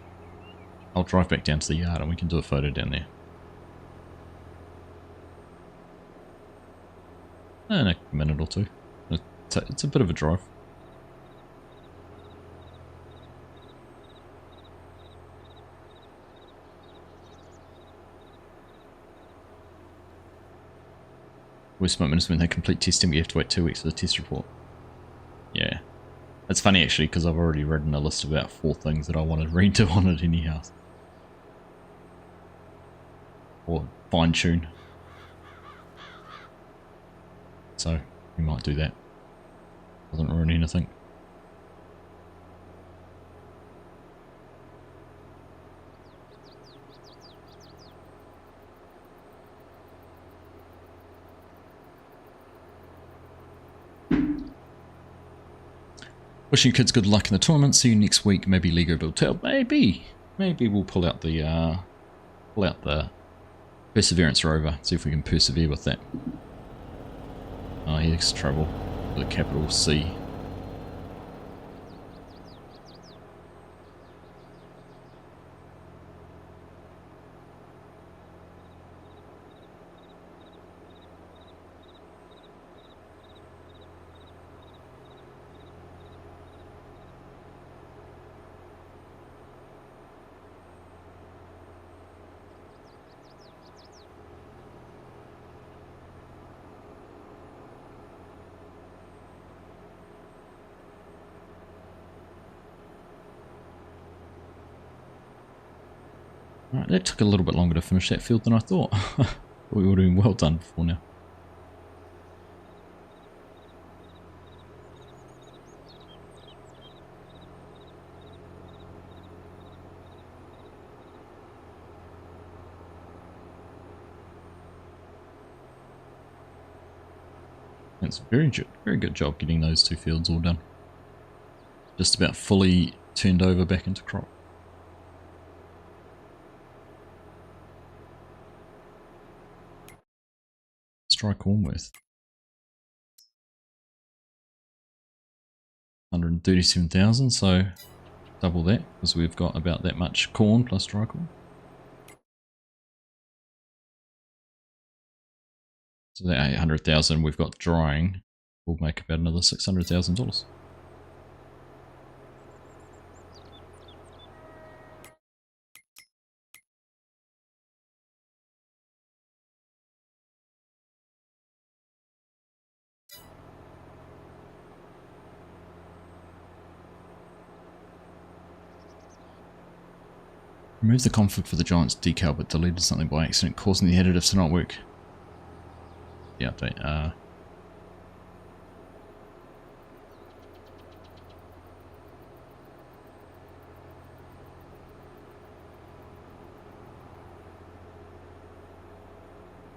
Speaker 1: I'll drive back down to the yard, and we can do a photo down there. In a minute or two. It's a bit of a drive. Westmont Minister, when they complete testing, we have to wait 2 weeks for the test report. Yeah. It's funny actually, because I've already written a list of about 4 things that I want to redo on it anyhow. Or fine tune. So, we might do that. Doesn't ruin anything. Wishing kids good luck in the tournament. See you next week. Maybe Lego Build Tail. Maybe we'll pull out the Perseverance rover. See if we can persevere with that. Oh, here's trouble with a capital C. Right, that took a little bit longer to finish that field than I thought. We would have been well done before now. It's a very good job getting those 2 fields all done. Just about fully turned over back into crop. Try Cornworth. 137,000, so double that because we've got about that much corn plus dry corn. So that 800,000 we've got drying will make about another $600,000. Remove the conflict for the Giants decal, but deleted something by accident, causing the additives to not work. The update.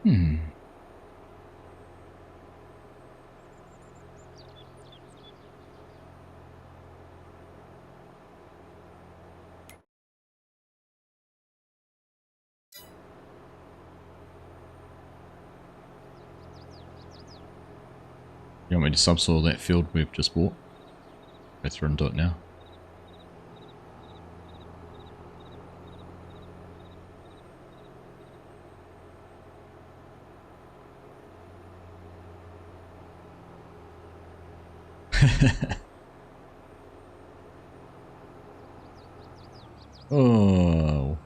Speaker 1: Hmm. You want me to subsoil that field we've just bought? Go through and do it now. Oh.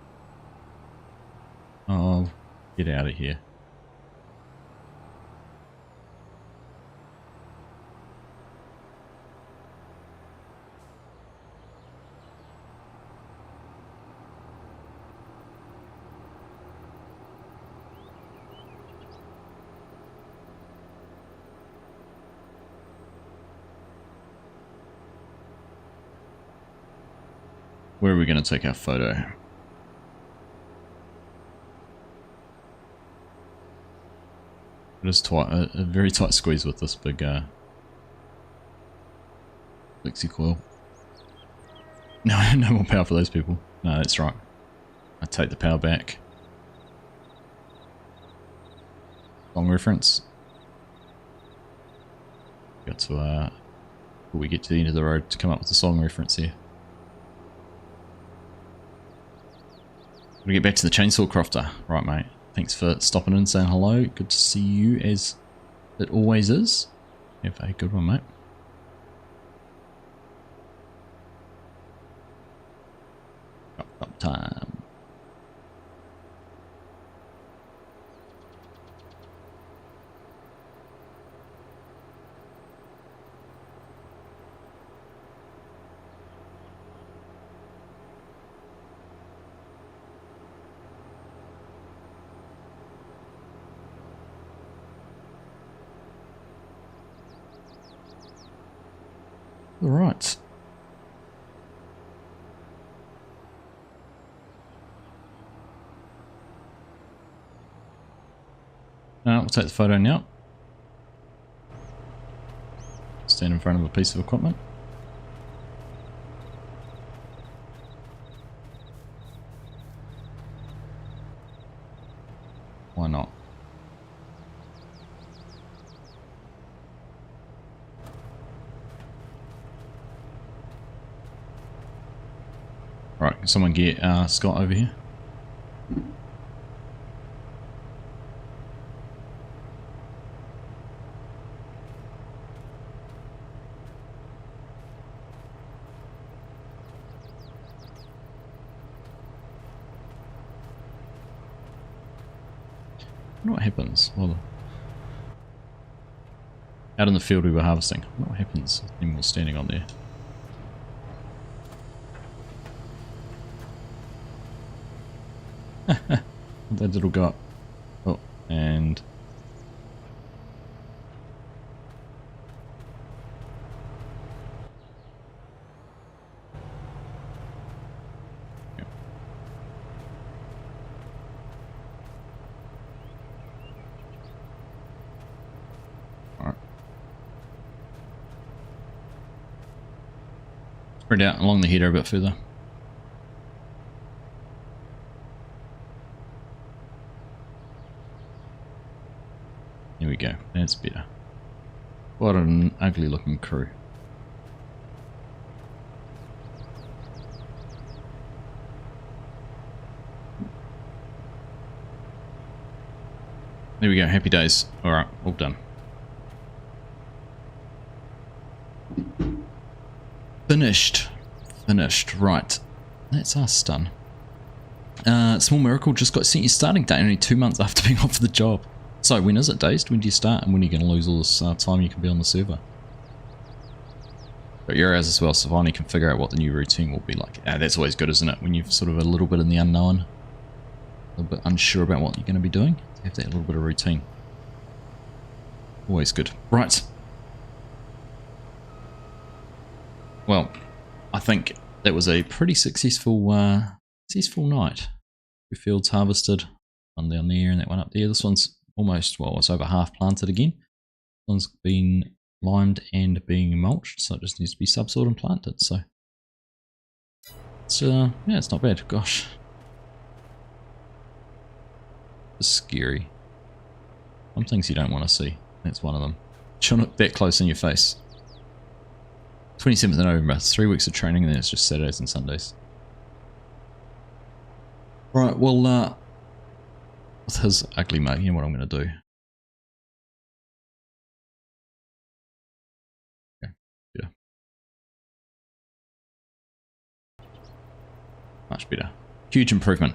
Speaker 1: Oh, get out of here. Where are we going to take our photo? It is a very tight squeeze with this big flexi coil. No, no more power for those people. No, that's right. I take the power back. Long reference. Got to before we get to the end of the road to come up with a song reference here. Gotta get back to the chainsaw crofter. Right, mate. Thanks for stopping in and saying hello. Good to see you as it always is. Have a good one, mate. Up time. All right. We'll take the photo now. Stand in front of a piece of equipment. Why not? Right, can someone get Scott over here? What happens? Well, out in the field we were harvesting. What happens with them all standing on there? That little guy. Oh, and yep. All right. Spread out along the header a bit further. Here we go, that's better. What an ugly looking crew. There we go, happy days. Alright, all done. Finished. Finished, right. That's us done. Small miracle, just got sent your starting date only 2 months after being offered the job. So when is it, Dazed? When do you start and when are you going to lose all this time you can be on the server? Got your hours as well, so finally can figure out what the new routine will be like. That's always good, isn't it? When you've sort of a little bit in the unknown, a little bit unsure about what you're going to be doing, you have that little bit of routine. Always good. Right. Well, I think that was a pretty successful night. 2 fields harvested, one down there and that one up there. This one's almost, well, it's over half planted again. This one's been limed and being mulched, so it just needs to be subsoiled and planted. So it's yeah, it's not bad. Gosh, it's scary. Some things you don't want to see. That's one of them. Chinook that close in your face. 27th of November, 3 weeks of training, and then it's just Saturdays and Sundays. Right, well, with his ugly mug, you know what I'm going to do. Okay, yeah. Much better. Huge improvement.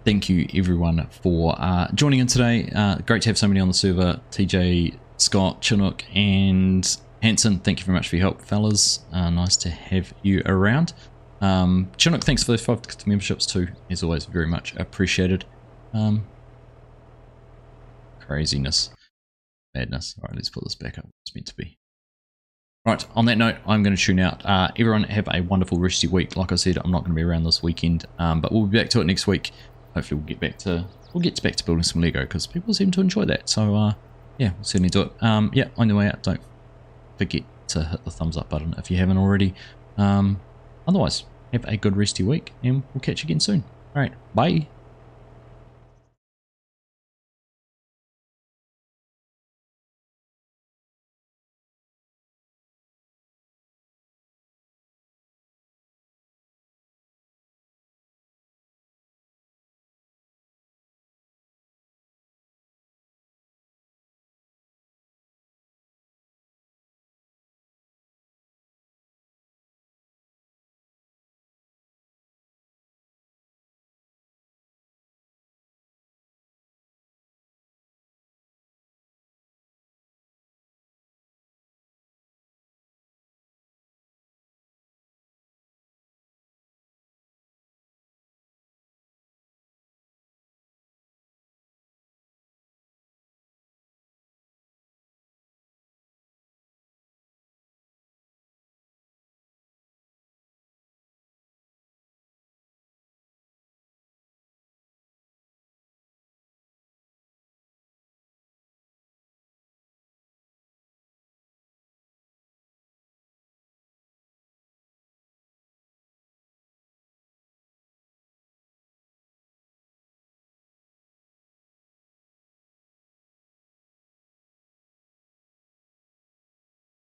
Speaker 1: Thank you everyone for joining in today. Great to have somebody on the server. TJ, Scott, Chinook, and Hanson, thank you very much for your help, fellas. Nice to have you around. Chinook, thanks for those 5 memberships too. As always, very much appreciated. Craziness. Madness. Alright, let's put this back up. It's meant to be. Right, on that note, I'm going to tune out. Everyone have a wonderful resty week. Like I said, I'm not going to be around this weekend, but we'll be back to it next week. Hopefully we'll get back to building some Lego, because people seem to enjoy that. So yeah, we'll certainly do it. Yeah, on the way out, don't forget to hit the thumbs up button if you haven't already. Otherwise, have a good resty week, and we'll catch you again soon. Alright, bye.